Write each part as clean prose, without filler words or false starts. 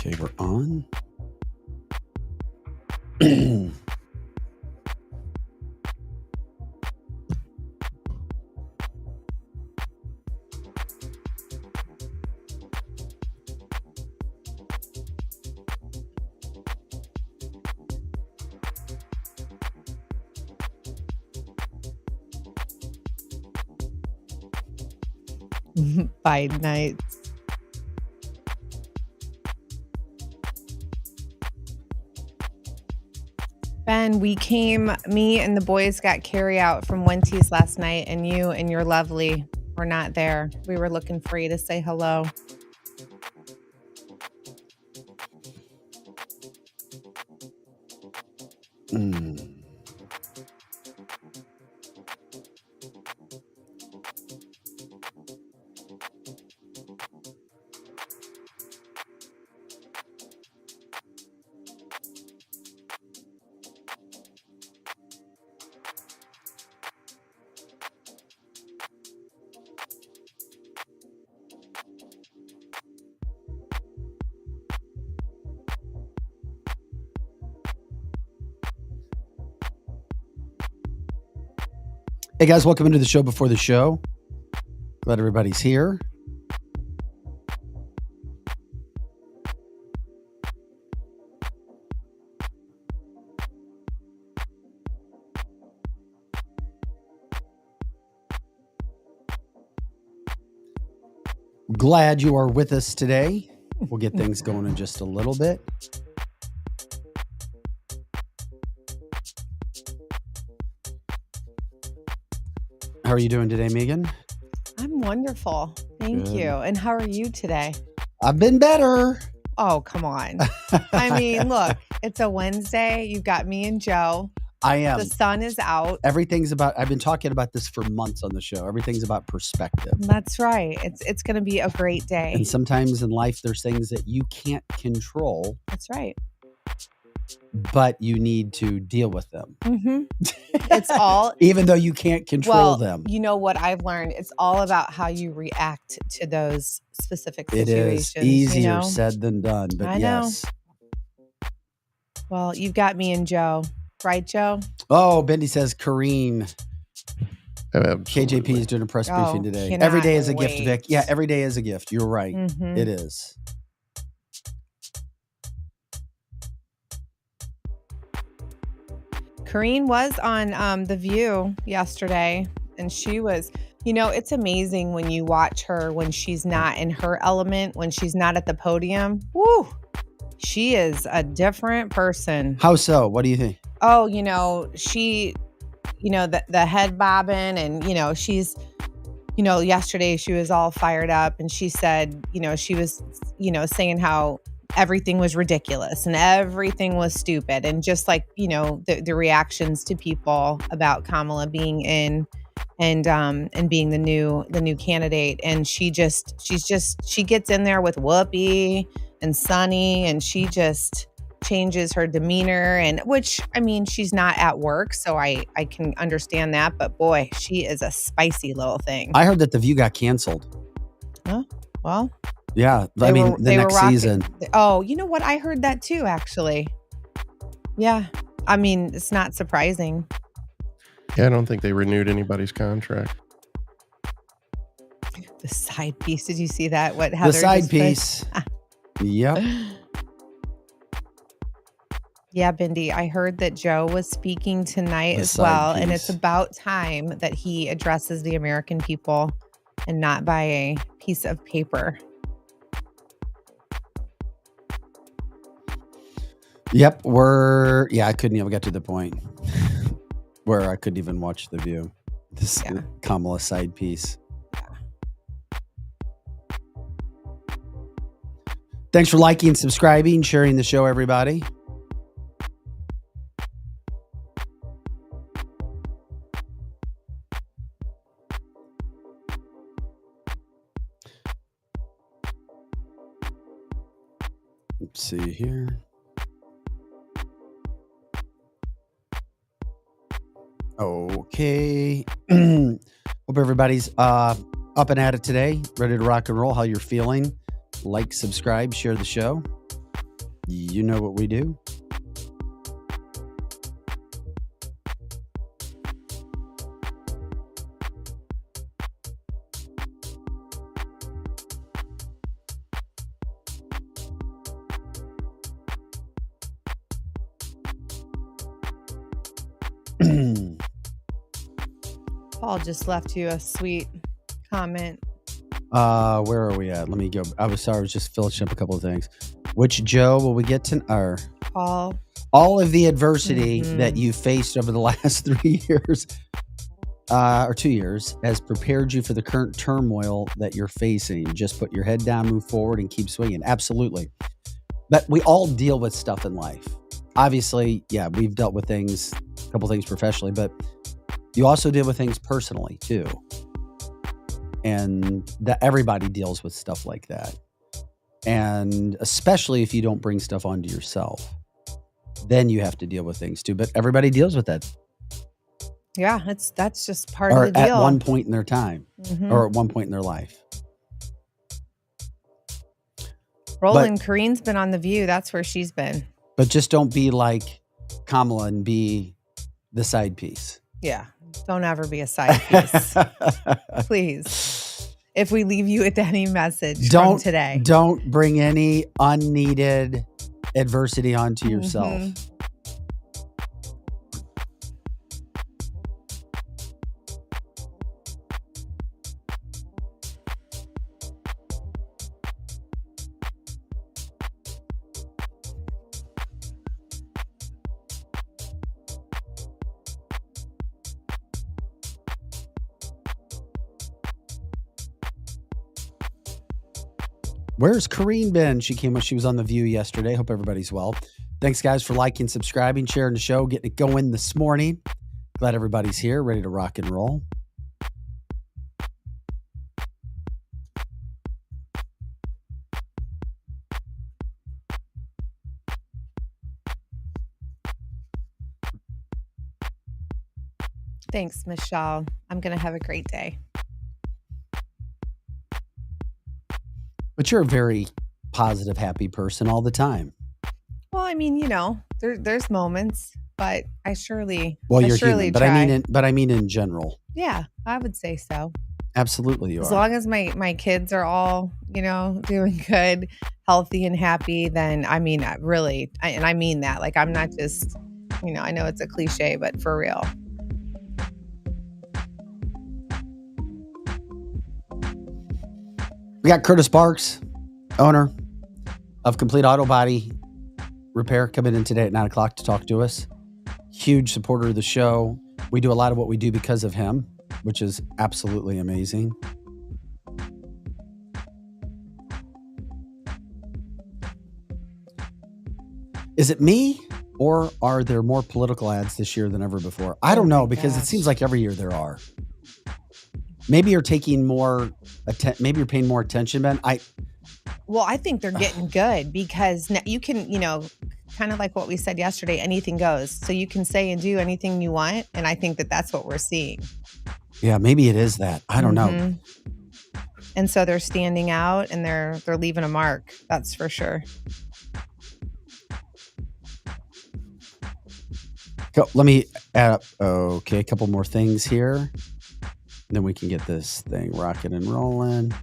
Okay, we're on. Biden nights. Ben, me and the boys got carry out from Wenty's last night, and you and your lovely were not there. We were looking for you to say hello. Hey guys, welcome into the show before the show. Glad everybody's here. Glad you are with us today. We'll get things going in just a little bit. How are you doing today, Megan? I'm wonderful. Thank you. And how are you today? I've been better. Oh, come on. I mean, look, it's a Wednesday. You've got me and Joe. I am. The sun is out. I've been talking about this for months on the show. Everything's about perspective. That's right. It's going to be a great day. And sometimes in life, there's things that you can't control. That's right. But you need to deal with them. Mm-hmm. It's all... Even though you can't control them. You know what I've learned? It's all about how you react to those specific situations. It is easier said than done, but I yes. know. Well, you've got me and Joe. Right, Joe? Oh, Bendy says Kareen. Absolutely. KJP is doing a press briefing today. Cannot Every day is a wait. gift, Vic. Yeah, every day is a gift. You're right. Mm-hmm. It is. Kareen was on The View yesterday, and she was, it's amazing when you watch her when she's not in her element, when she's not at the podium. Woo! She is a different person. How so? What do you think? Oh, she, the head bobbing, and, she's, yesterday she was all fired up, and she said, she was, saying how everything was ridiculous and everything was stupid. And just like, the reactions to people about Kamala being in and being the new candidate. And she gets in there with Whoopi and Sunny, and she just changes her demeanor, and which, I mean, she's not at work, so I can understand that, but boy, she is a spicy little thing. I heard that The View got canceled. Huh? Well, yeah, the next season. Oh, you know what? I heard that too, actually. Yeah. I mean, it's not surprising. Yeah, I don't think they renewed anybody's contract. The side piece. Did you see that? What Heather the side piece. Yep. Yeah, Bindi, I heard that Joe was speaking tonight as well, and it's about time that he addresses the American people and not by a piece of paper. Yep, I couldn't even get to the point where I couldn't even watch The View. This Kamala side piece. Thanks for liking, subscribing, sharing the show, everybody. Let's see here. Okay. Hope everybody's up and at it today, ready to rock and roll. How you're feeling? Like, subscribe, share the show. You know what we do. Paul just left you a sweet comment. Where are we at? Let me go. I was just finishing up a couple of things. Which Joe will we get to? Or Paul. All of the adversity that you faced over the last 3 years, or 2 years, has prepared you for the current turmoil that you're facing. Just put your head down, move forward, and keep swinging. Absolutely. But we all deal with stuff in life. Obviously, yeah, we've dealt with things, a couple things professionally, but you also deal with things personally too. And that everybody deals with stuff like that. And especially if you don't bring stuff onto yourself, then you have to deal with things too. But everybody deals with that. Yeah, that's just part or of the deal. At one point in their time, or at one point in their life. Roland Kareen's been on The View. That's where she's been. But just don't be like Kamala and be the side piece. Yeah. Don't ever be a side piece. Please. If we leave you with any message from today. Don't bring any unneeded adversity onto yourself. Where's Kareen been? She was on The View yesterday. Hope everybody's well. Thanks, guys, for liking, subscribing, sharing the show, getting it going this morning. Glad everybody's here, ready to rock and roll. Thanks, Michelle. I'm going to have a great day. But you're a very positive, happy person all the time. Well, I mean, there's moments, but I surely you're surely human, but I mean in general. Yeah, I would say so. Absolutely, you as are. long as my kids are all, doing good, healthy and happy, then I mean, really, and I mean that. Like, I'm not just, I know it's a cliche, but for real. We got Kurtis Barks, owner of Complete Auto Body Repair, coming in today at 9 o'clock to talk to us. Huge supporter of the show. We do a lot of what we do because of him, which is absolutely amazing. Is it me, or are there more political ads this year than ever before? I don't know, because it seems like every year there are. Maybe you're taking more, maybe you're paying more attention, Ben. I think they're getting good, because you can, kind of like what we said yesterday, anything goes. So you can say and do anything you want. And I think that that's what we're seeing. Yeah, maybe it is that. I don't know. And so they're standing out and they're leaving a mark. That's for sure. Let me add up. Okay, a couple more things here. Then we can get this thing rocking and rolling.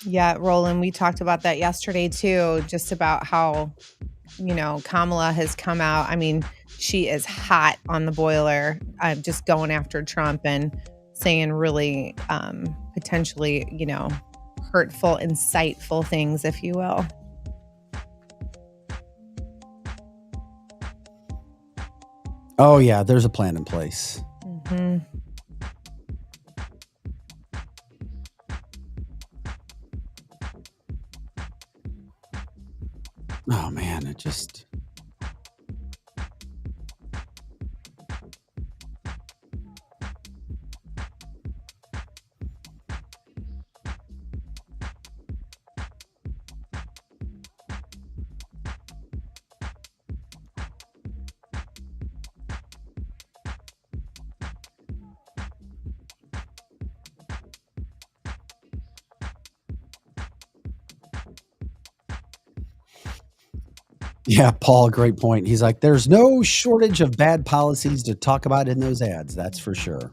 Yeah, Roland, we talked about that yesterday too, just about how, Kamala has come out. I mean, she is hot on the boiler, just going after Trump and saying really potentially, hurtful, insightful things, if you will. Oh, yeah, there's a plan in place. Oh, man, it just... Yeah, Paul, great point. He's like, there's no shortage of bad policies to talk about in those ads. That's for sure.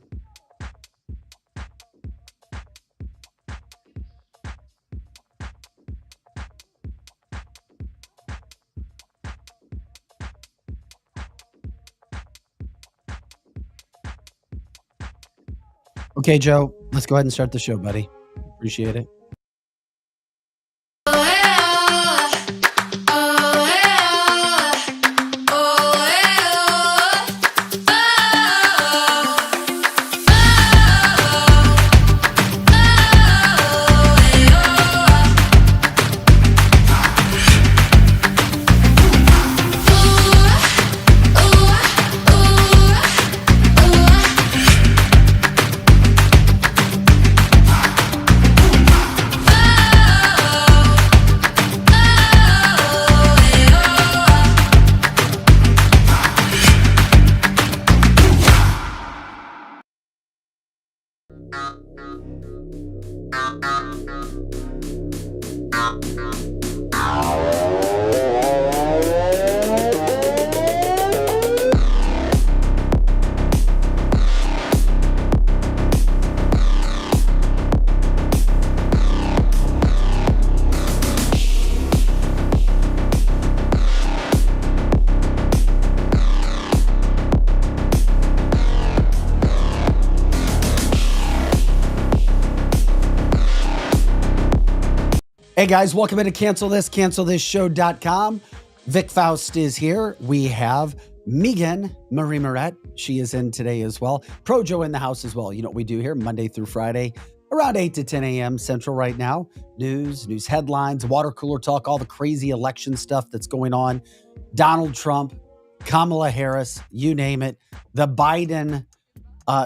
Okay, Joe, let's go ahead and start the show, buddy. Appreciate it. Hey guys, welcome into cancelthisshow.com. Vic Faust is here. We have Megan Marie Moret. She is in today as well. Projo in the house as well. You know what we do here Monday through Friday, around 8 to 10 a.m. Central right now. News headlines, water cooler talk, all the crazy election stuff that's going on. Donald Trump, Kamala Harris, you name it. The Biden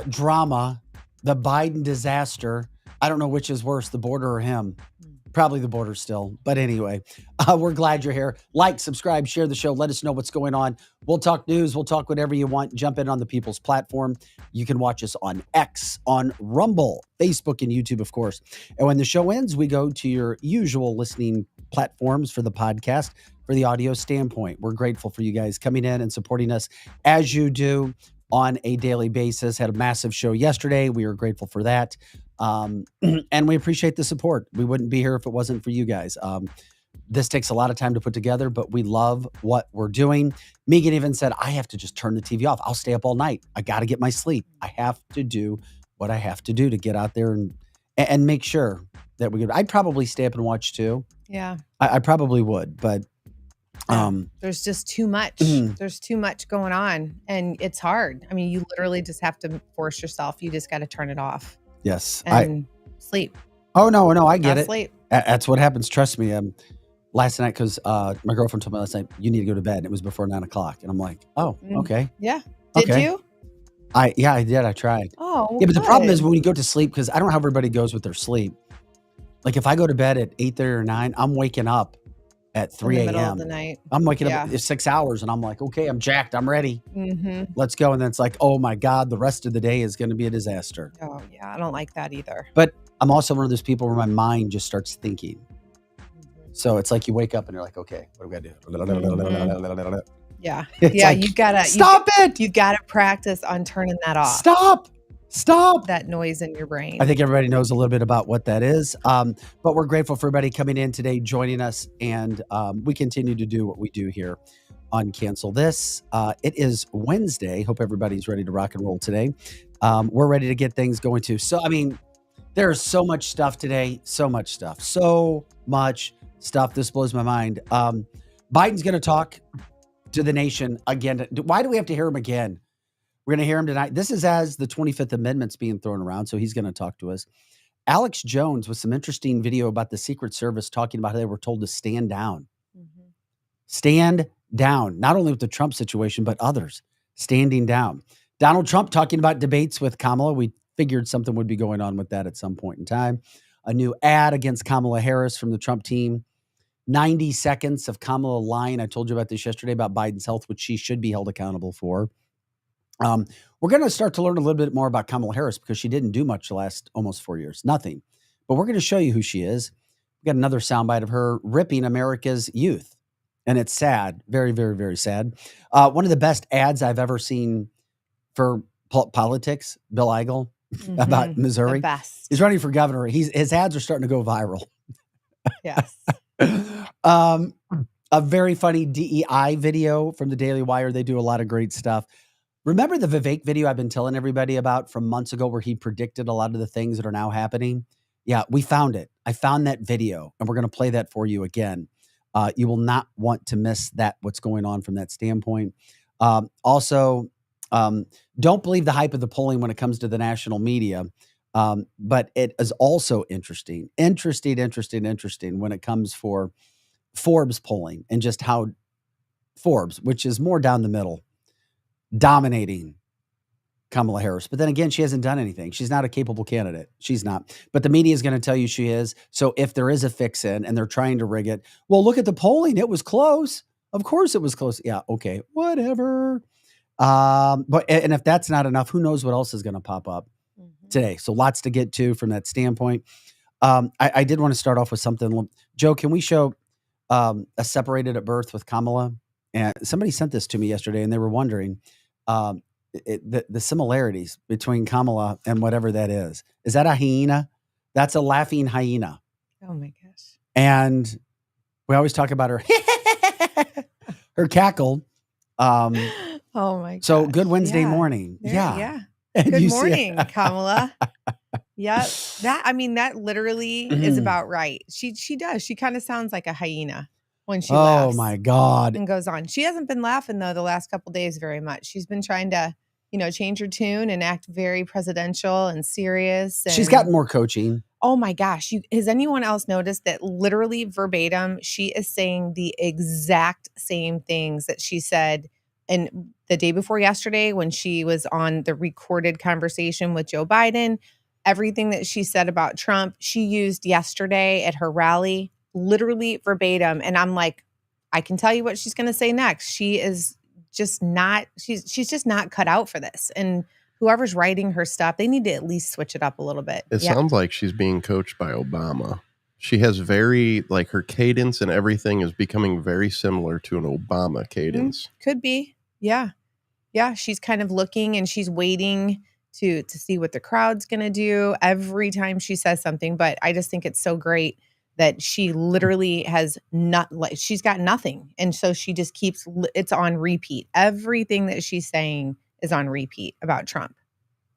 drama, the Biden disaster. I don't know which is worse, the border or him. Probably the border still. But anyway, we're glad you're here. Like, subscribe, share the show. Let us know what's going on. We'll talk news. We'll talk whatever you want. Jump in on the People's Platform. You can watch us on X, on Rumble, Facebook, and YouTube, of course. And when the show ends, we go to your usual listening platforms for the podcast for the audio standpoint. We're grateful for you guys coming in and supporting us as you do on a daily basis. Had a massive show yesterday. We are grateful for that. And we appreciate the support. We wouldn't be here if it wasn't for you guys. This takes a lot of time to put together, but we love what we're doing. Megan even said, I have to just turn the TV off. I'll stay up all night. I got to get my sleep. I have to do what I have to do to get out there and make sure that we could. I'd probably stay up and watch too. Yeah. I probably would, but there's just too much. There's too much going on and it's hard. I mean, you literally just have to force yourself. You just got to turn it off. Yes. And sleep. Oh, no, I get it. Sleep. That's what happens. Trust me. Last night, because my girlfriend told me last night, you need to go to bed. It was before 9 o'clock. And I'm like, oh, okay. Yeah. Did you? I did. I tried. Oh, yeah. But the problem is when you go to sleep, because I don't know how everybody goes with their sleep. Like if I go to bed at 8:30 or 9, I'm waking up at 3 a.m. Middle of the night. I'm waking up at 6 hours and I'm like, okay, I'm jacked. I'm ready. Mm-hmm. Let's go. And then it's like, oh my God, the rest of the day is going to be a disaster. Oh yeah. I don't like that either. But I'm also one of those people where my mind just starts thinking. So it's like you wake up and you're like, okay, what do we got to do? Yeah. It's yeah. like, You gotta stop it. You gotta practice on turning that off. Stop that noise in your brain. I think everybody knows a little bit about what that is. But we're grateful for everybody coming in today, joining us. And we continue to do what we do here on Cancel This. It is Wednesday. Hope everybody's ready to rock and roll today. We're ready to get things going too. So, I mean, there's so much stuff today. So much stuff. This blows my mind. Biden's going to talk to the nation again. Why do we have to hear him again? We're going to hear him tonight. This is as the 25th Amendment's being thrown around, so he's going to talk to us. Alex Jones with some interesting video about the Secret Service talking about how they were told to stand down. Mm-hmm. Stand down, not only with the Trump situation, but others standing down. Donald Trump talking about debates with Kamala. We figured something would be going on with that at some point in time. A new ad against Kamala Harris from the Trump team. 90 seconds of Kamala lying. I told you about this yesterday about Biden's health, which she should be held accountable for. We're going to start to learn a little bit more about Kamala Harris because she didn't do much the last almost 4 years, nothing. But we're going to show you who she is. We got another soundbite of her ripping America's youth and it's sad. Very, very, very sad. One of the best ads I've ever seen for politics, Bill Eigel, about The Missouri. best. He's running for governor. His ads are starting to go viral. Yes. A very funny DEI video from the Daily Wire. They do a lot of great stuff. Remember the Vivek video I've been telling everybody about from months ago where he predicted a lot of the things that are now happening? Yeah, we found it. I found that video, and we're going to play that for you again. You will not want to miss that, what's going on from that standpoint. Also, don't believe the hype of the polling when it comes to the national media. But it is also interesting when it comes for Forbes polling and just how Forbes, which is more down the middle, dominating Kamala Harris. But then again, she hasn't done anything. She's not a capable candidate. She's not. But the media is going to tell you she is. So if there is a fix-in and they're trying to rig it, well, look at the polling. It was close. Of course it was close. Yeah, okay, whatever. But if that's not enough, who knows what else is going to pop up today. So lots to get to from that standpoint. I did want to start off with something. Joe, can we show a separated at birth with Kamala? And somebody sent this to me yesterday, and they were wondering the similarities between Kamala and whatever that is. Is that a hyena? That's a laughing hyena. Oh my gosh. And we always talk about her her cackle. Oh my gosh. So good Wednesday Yeah. morning. Yeah. And Good you see- morning, Kamala. Yep. That literally is about right. She does. She kind of sounds like a hyena when she laughs. Oh my God. And goes on. She hasn't been laughing though the last couple days very much. She's been trying to, change her tune and act very presidential and serious. And, She's gotten more coaching. oh my gosh. Has anyone else noticed that literally verbatim, she is saying the exact same things that she said and the day before yesterday when she was on the recorded conversation with Joe Biden? Everything that she said about Trump, she used yesterday at her rally, literally verbatim. And I'm like, I can tell you what she's going to say next. She is just not, she's just not cut out for this. And whoever's writing her stuff, they need to at least switch it up a little bit. It sounds like she's being coached by Obama. She has her cadence and everything is becoming very similar to an Obama cadence. Could be. Yeah. Yeah. She's kind of looking and she's waiting to see what the crowd's going to do every time she says something. But I just think it's so great that she literally has she's got nothing. And so she just keeps, it's on repeat. Everything that she's saying is on repeat about Trump.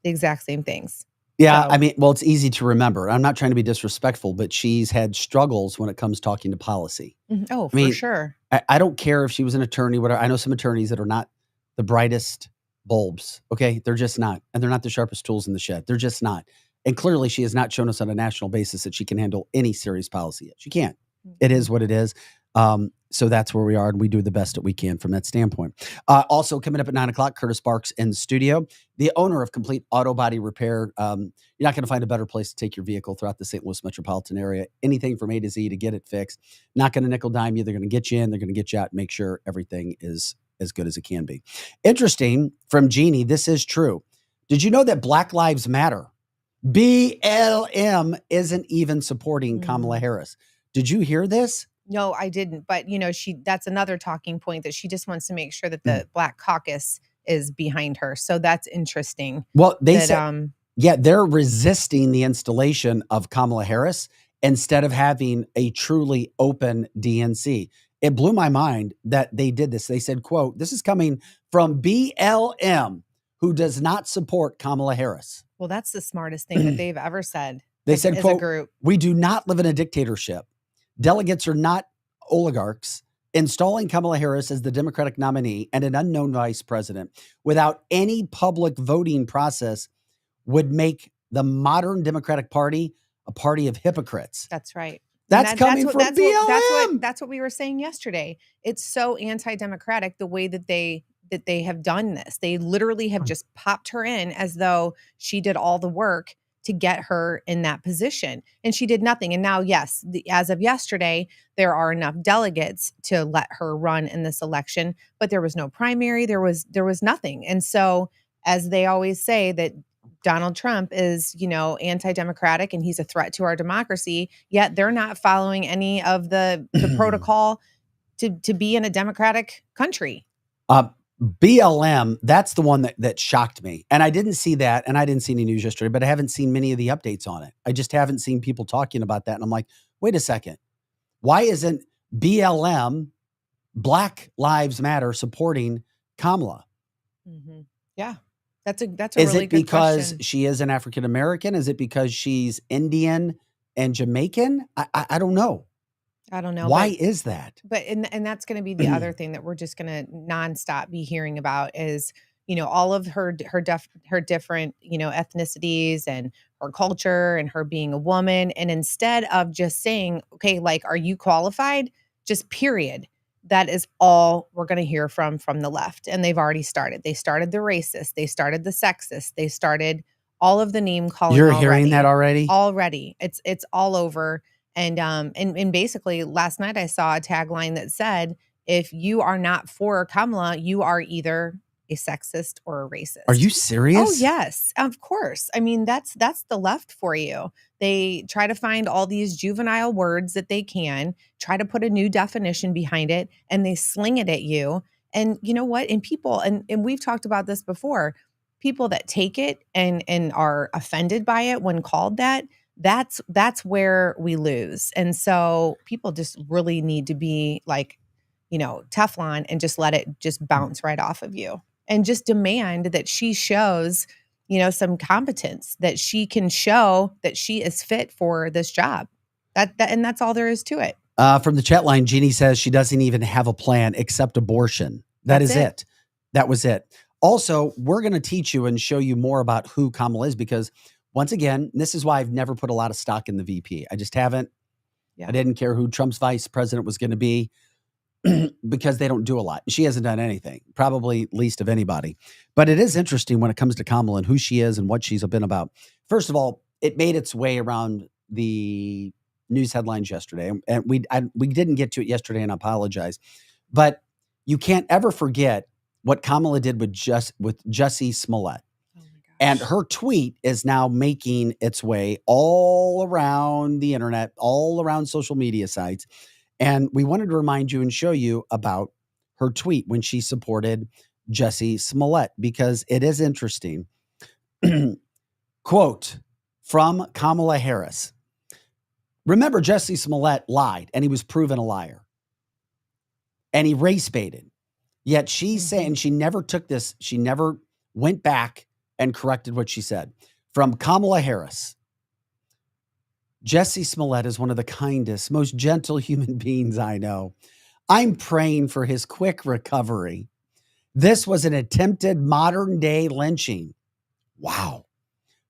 The exact same things. Yeah. So- I mean, well, it's easy to remember. I'm not trying to be disrespectful, but she's had struggles when it comes talking to policy. Oh, I mean, for sure. I don't care if she was an attorney, whatever. I know some attorneys that are not the brightest bulbs. Okay. They're just not. And they're not the sharpest tools in the shed. They're just not. And clearly she has not shown us on a national basis that she can handle any serious policy yet. She can't. It is what it is. So that's where we are, and we do the best that we can from that standpoint. Also coming up at 9:00, Kurtis Barks in the studio, the owner of Complete Auto Body Repair. You're not going to find a better place to take your vehicle throughout the St. Louis metropolitan area. Anything from A to Z to get it fixed. Not going to nickel dime you. They're going to get you in. They're going to get you out and make sure everything is as good as it can be. Interesting from Jeannie, this is true. Did you know that Black Lives Matter, BLM, isn't even supporting Kamala Harris? Did you hear this? No, I didn't. But, that's another talking point that she just wants to make sure that the Black Caucus is behind her. So that's interesting. Well, they said, they're resisting the installation of Kamala Harris instead of having a truly open DNC. It blew my mind that they did this. They said, quote, this is coming from BLM, who does not support Kamala Harris. Well, that's the smartest thing that they've ever said. They said, as quote, a group. We do not live in a dictatorship. Delegates are not oligarchs. Installing Kamala Harris as the Democratic nominee and an unknown vice president without any public voting process would make the modern Democratic Party a party of hypocrites. That's right. That's coming from BLM. That's what we were saying yesterday. It's so anti-democratic the way that they have done this. They literally have just popped her in as though she did all the work to get her in that position. And she did nothing. And now, yes, as of yesterday, there are enough delegates to let her run in this election, but there was no primary. There was nothing. And so, as they always say, that Donald Trump is, anti-democratic and he's a threat to our democracy, yet they're not following any of the protocol to be in a democratic country. BLM, that's the one that shocked me. And I didn't see that, and I didn't see any news yesterday, but I haven't seen many of the updates on it. I just haven't seen people talking about that. And I'm like, wait a second. Why isn't BLM, Black Lives Matter, supporting Kamala? Mm-hmm. Yeah. That's a is really it good because question. she is an African American? Is it because she's Indian and Jamaican? I don't know. I don't know. Why is that? But and that's going to be the other thing that we're just going to nonstop be hearing about is, all of her different, ethnicities and her culture and her being a woman. And instead of just saying, okay, like, are you qualified? Just period. That is all we're going to hear from the left. And they've already started. They started the racist. They started the sexist. They started all of the name calling. You're hearing that already? Already. It's all over. And basically last night I saw a tagline that said, if you are not for Kamala, you are either a sexist or a racist. Are you serious? Oh, yes, of course. I mean, that's the left for you. They try to find all these juvenile words that they can, try to put a new definition behind it, and they sling it at you. And you know what? And people, and we've talked about this before, people that take it and are offended by it when called that's where we lose. And so people just really need to be like, Teflon and just let it just bounce right off of you and just demand that she shows, some competence, that she can show that she is fit for this job. And that's all there is to it. From the chat line, Jeannie says she doesn't even have a plan except abortion. That's it. That was it. Also, we're going to teach you and show you more about who Kamala is, because once again, this is why I've never put a lot of stock in the VP. I just haven't. Yeah. I didn't care who Trump's vice president was going to be because they don't do a lot. She hasn't done anything, probably least of anybody. But it is interesting when it comes to Kamala and who she is and what she's been about. First of all, it made its way around the news headlines yesterday. And we didn't get to it yesterday, and I apologize. But you can't ever forget what Kamala did with Jussie Smollett. And her tweet is now making its way all around the internet, all around social media sites. And we wanted to remind you and show you about her tweet when she supported Jussie Smollett, because it is interesting. Quote from Kamala Harris. Remember, Jussie Smollett lied, and he was proven a liar. And he race baited. Yet she's saying she never took this. She never went back and corrected what she said. From Kamala Harris. Jussie Smollett is one of the kindest, most gentle human beings I know. I'm praying for his quick recovery. This was an attempted modern day lynching. Wow.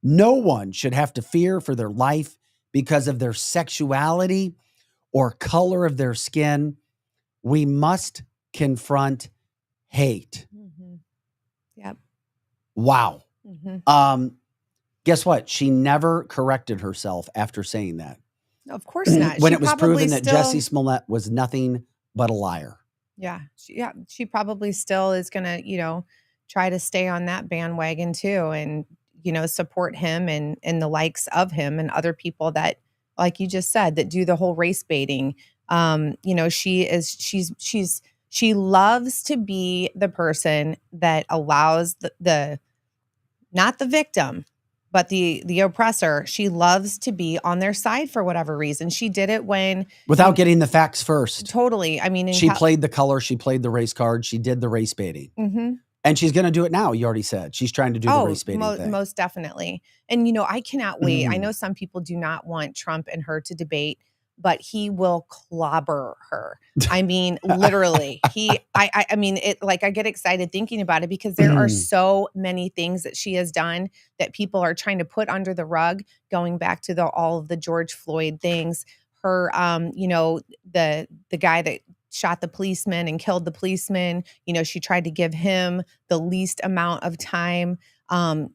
No one should have to fear for their life because of their sexuality or color of their skin. We must confront hate. Mm-hmm. Yep. Wow. Mm-hmm. Guess what? She never corrected herself after saying that. Of course not. When it was proven that Jussie Smollett was nothing but a liar. Yeah. She probably still is going to, try to stay on that bandwagon too, and, support him and the likes of him and other people that, like you just said, that do the whole race baiting. She loves to be the person that allows the not the victim, but the oppressor. She loves to be on their side for whatever reason. She did it without getting the facts first. Totally. I mean, she played the color. She played the race card. She did the race baiting. Mm-hmm. And she's going to do it now. You already said she's trying to do the race baiting thing. Most definitely. And, I cannot wait. I know some people do not want Trump and her to debate, but he will clobber her. I mean, literally. I mean, I get excited thinking about it because there are so many things that she has done that people are trying to put under the rug, going back to all of the George Floyd things. Her, the guy that shot the policeman and killed the policeman, she tried to give him the least amount of time.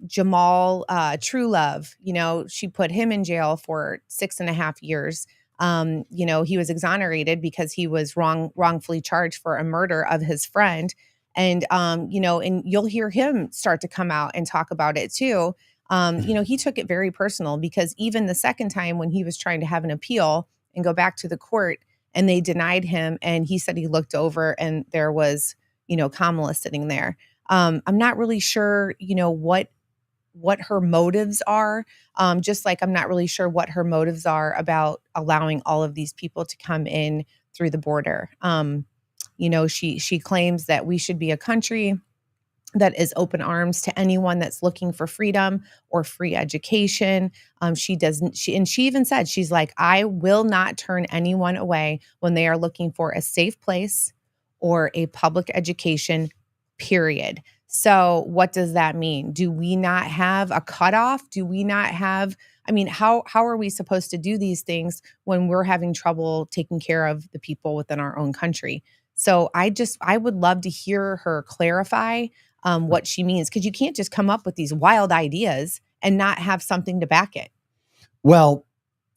Jamal Truelove, she put him in jail for 6.5 years. He was exonerated because he was wrongfully charged for a murder of his friend. And, and you'll hear him start to come out and talk about it too. He took it very personal, because even the second time when he was trying to have an appeal and go back to the court and they denied him. And he said he looked over and there was, Kamala sitting there. I'm not really sure, what her motives are. Just like I'm not really sure what her motives are about allowing all of these people to come in through the border. She claims that we should be a country that is open arms to anyone that's looking for freedom or free education. She even said, she's like, I will not turn anyone away when they are looking for a safe place or a public education, period. So what does that mean? Do we not have a cutoff? Do we not have, how are we supposed to do these things when we're having trouble taking care of the people within our own country? So I would love to hear her clarify what she means, because you can't just come up with these wild ideas and not have something to back it. Well,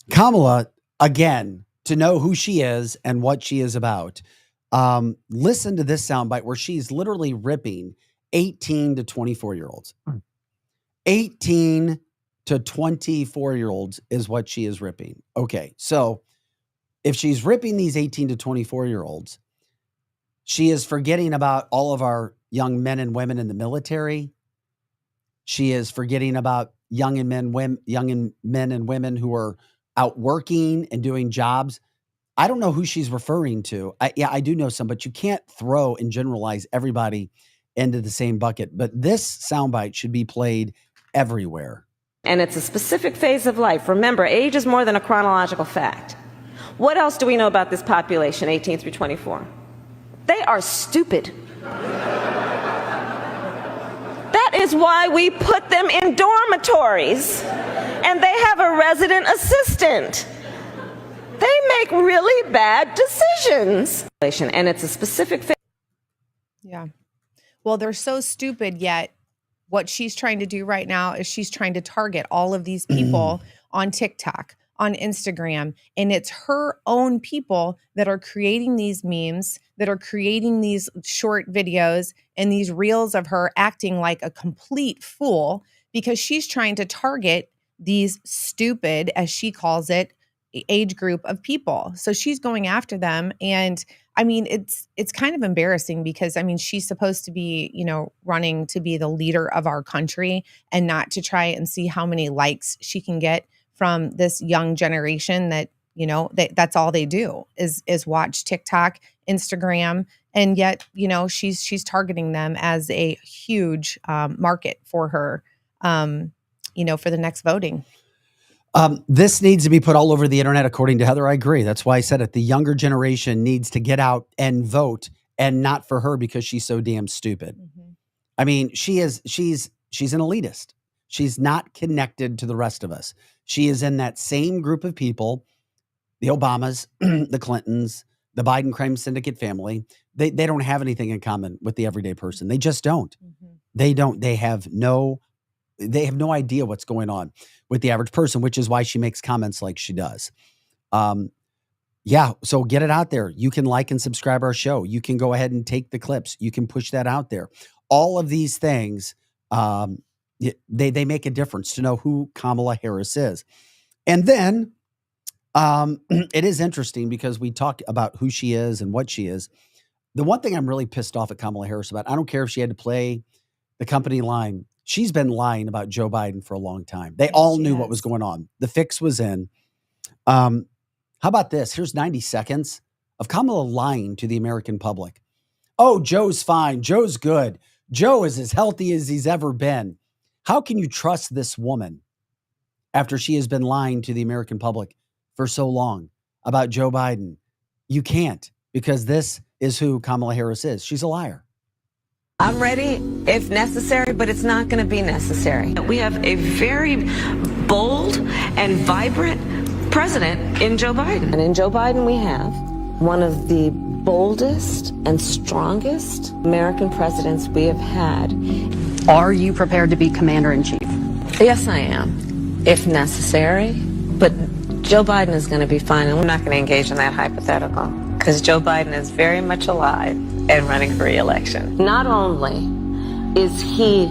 Kamala, again, to know who she is and what she is about, listen to this soundbite where she's literally ripping 18 to 24-year-olds. 18 to 24-year-olds is what she is ripping. Okay, so if she's ripping these 18 to 24-year-olds, she is forgetting about all of our young men and women in the military. She is forgetting about young men and women who are out working and doing jobs. I don't know who she's referring to. I do know some, but you can't throw and generalize everybody into the same bucket. But this soundbite should be played everywhere. And it's a specific phase of life. Remember, age is more than a chronological fact. What else do we know about this population, 18 through 24? They are stupid. That is why we put them in dormitories, and they have a resident assistant. They make really bad decisions. And it's a specific phase. Yeah. Well, they're so stupid, yet what she's trying to do right now is she's trying to target all of these people on TikTok, on Instagram, and it's her own people that are creating these memes, that are creating these short videos and these reels of her acting like a complete fool, because she's trying to target these stupid, as she calls it, age group of people. So she's going after them. And it's kind of embarrassing because she's supposed to be, running to be the leader of our country and not to try and see how many likes she can get from this young generation that, that's all they do is watch TikTok, Instagram. And yet, she's targeting them as a huge market for her, for the next voting. This needs to be put all over the internet, according to Heather. I agree. That's why I said it. The younger generation needs to get out and vote, and not for her because she's so damn stupid. Mm-hmm. She's an elitist. She's not connected to the rest of us. She is in that same group of people, the Obamas, the Clintons, the Biden crime syndicate family. They don't have anything in common with the everyday person. They just don't. Mm-hmm. They don't. They have no idea what's going on with the average person, which is why she makes comments like she does. So get it out there. You can like and subscribe our show. You can go ahead and take the clips. You can push that out there. All of these things, they make a difference to know who Kamala Harris is. And then it is interesting because we talk about who she is and what she is. The one thing I'm really pissed off at Kamala Harris about, I don't care if she had to play the company line. She's been lying about Joe Biden for a long time. They all knew what was going on. The fix was in. How about this? Here's 90 seconds of Kamala lying to the American public. Oh, Joe's fine. Joe's good. Joe is as healthy as he's ever been. How can you trust this woman after she has been lying to the American public for so long about Joe Biden? You can't, because this is who Kamala Harris is. She's a liar. I'm ready if necessary, but it's not going to be necessary. We have a very bold and vibrant president in Joe Biden. And in Joe Biden, we have one of the boldest and strongest American presidents we have had. Are you prepared to be commander-in-chief? Yes, I am, if necessary. But Joe Biden is going to be fine, and we're not going to engage in that hypothetical, because Joe Biden is very much alive and running for re-election. Not only is he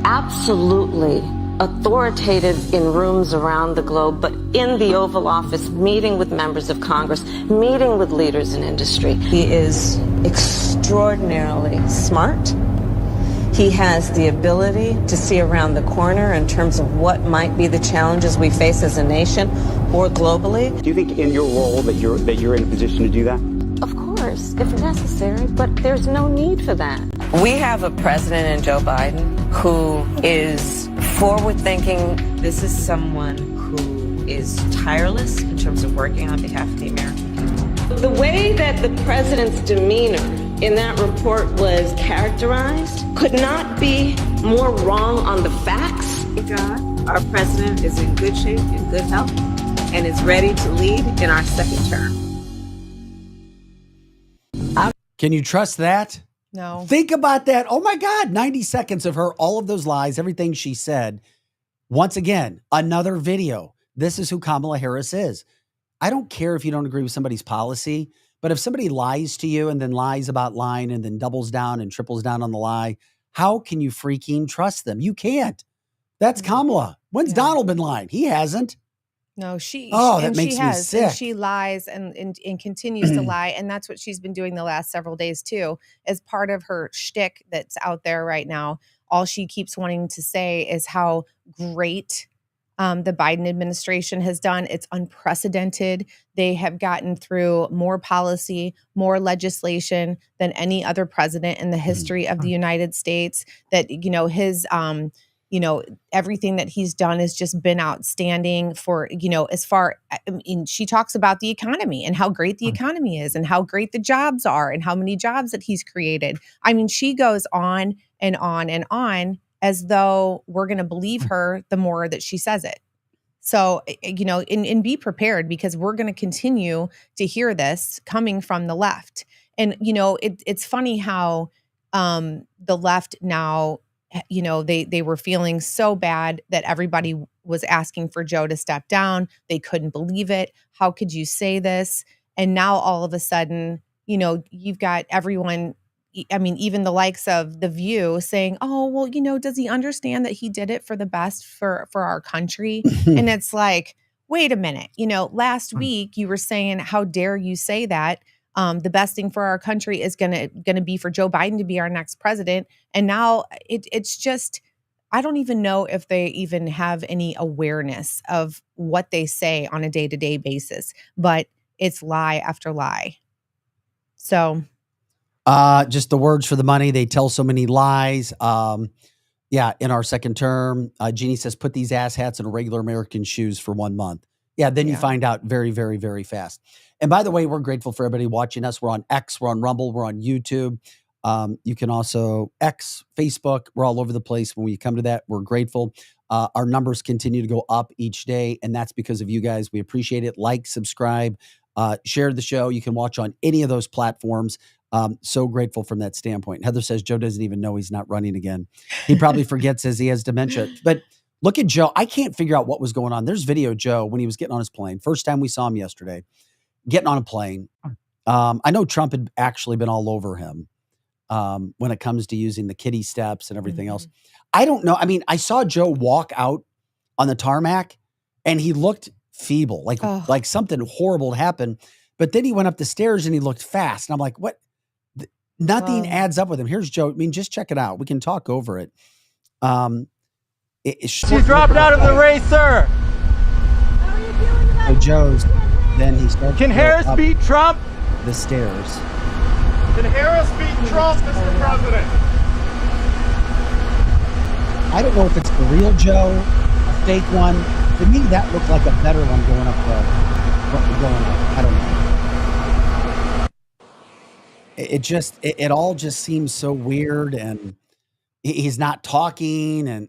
absolutely authoritative in rooms around the globe, but in the Oval Office, meeting with members of Congress, meeting with leaders in industry. He is extraordinarily smart. He has the ability to see around the corner in terms of what might be the challenges we face as a nation or globally. Do you think in your role that you're in a position to do that? Of course, if necessary, but there's no need for that. We have a president in Joe Biden who is forward-thinking. This is someone who is tireless in terms of working on behalf of the American people. The way that the president's demeanor in that report was characterized could not be more wrong on the facts. God, our president is in good shape, in good health, and is ready to lead in our second term. Can you trust that? No. Think about that. Oh my God, 90 seconds of her, all of those lies, everything she said. Once again, another video. This is who Kamala Harris is. I don't care if you don't agree with somebody's policy, but if somebody lies to you and then lies about lying and then doubles down and triples down on the lie, how can you freaking trust them? You can't. That's Kamala. When's Donald been lying? He hasn't. No, she. Oh, that and makes she me has, sick. and she lies and continues to lie, and that's what she's been doing the last several days too, as part of her shtick that's out there right now. All she keeps wanting to say is how great the Biden administration has done. It's unprecedented. They have gotten through more policy, more legislation than any other president in the history of the United States. That his everything that he's done has just been outstanding for, as far, she talks about the economy and how great the economy is and how great the jobs are and how many jobs that he's created. I mean, she goes on and on and on as though we're going to believe her the more that she says it. So, and be prepared, because we're going to continue to hear this coming from the left. And, it's funny how the left now, they were feeling so bad that everybody was asking for Joe to step down. They couldn't believe it. How could you say this? And now all of a sudden, you've got everyone, even the likes of The View saying, oh, well, does he understand that he did it for the best for our country? And it's like, wait a minute, last week you were saying, how dare you say that? The best thing for our country is gonna be for Joe Biden to be our next president. And now it's just, I don't even know if they even have any awareness of what they say on a day-to-day basis, but it's lie after lie. So just the words for the money. They tell so many lies. In our second term, Jeannie says, put these ass hats in regular American shoes for 1 month. Yeah, then you find out very, very, very fast. And by the way, we're grateful for everybody watching us. We're on X, we're on Rumble, we're on YouTube. You can also X, Facebook. We're all over the place. When we come to that, we're grateful. Our numbers continue to go up each day, and that's because of you guys. We appreciate it. Like, subscribe, share the show. You can watch on any of those platforms. So grateful from that standpoint. Heather says Joe doesn't even know he's not running again. He probably forgets as he has dementia. But look at Joe. I can't figure out what was going on. There's video of Joe when he was getting on his plane. First time we saw him yesterday, getting on a plane. I know Trump had actually been all over him when it comes to using the kiddie steps and everything else. I don't know. I mean, I saw Joe walk out on the tarmac and he looked feeble, like something horrible had happened. But then he went up the stairs and he looked fast. And I'm like, what? Nothing adds up with him. Here's Joe. I mean, just check it out. We can talk over it. She dropped out of the race, sir. So Joe's, then he starts. Can Harris beat Trump? The stairs. Can Harris beat Trump, Mr. President? I don't know if it's the real Joe, a fake one. To me, that looked like a better one going up. I don't know. It all just seems so weird, and he's not talking, and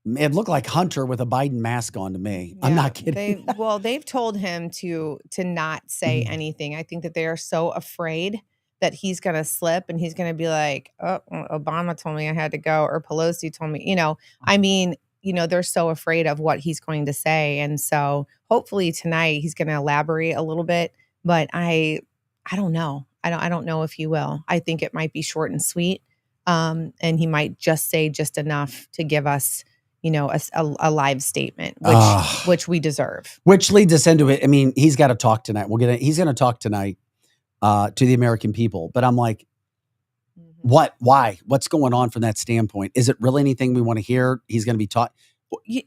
it looked like Hunter with a Biden mask on to me. I'm not kidding. They've told him to not say anything. I think that they are so afraid that he's going to slip and he's going to be like, oh, Obama told me I had to go, or Pelosi told me, they're so afraid of what he's going to say. And so hopefully tonight he's going to elaborate a little bit, but I don't know. I don't know if he will. I think it might be short and sweet. And he might just say just enough to give us, a live statement, Ah. which we deserve. Which leads us into it. I mean, he's got to talk tonight. He's going to talk tonight to the American people. But I'm like, what? Why? What's going on from that standpoint? Is it really anything we want to hear? He's going to be taught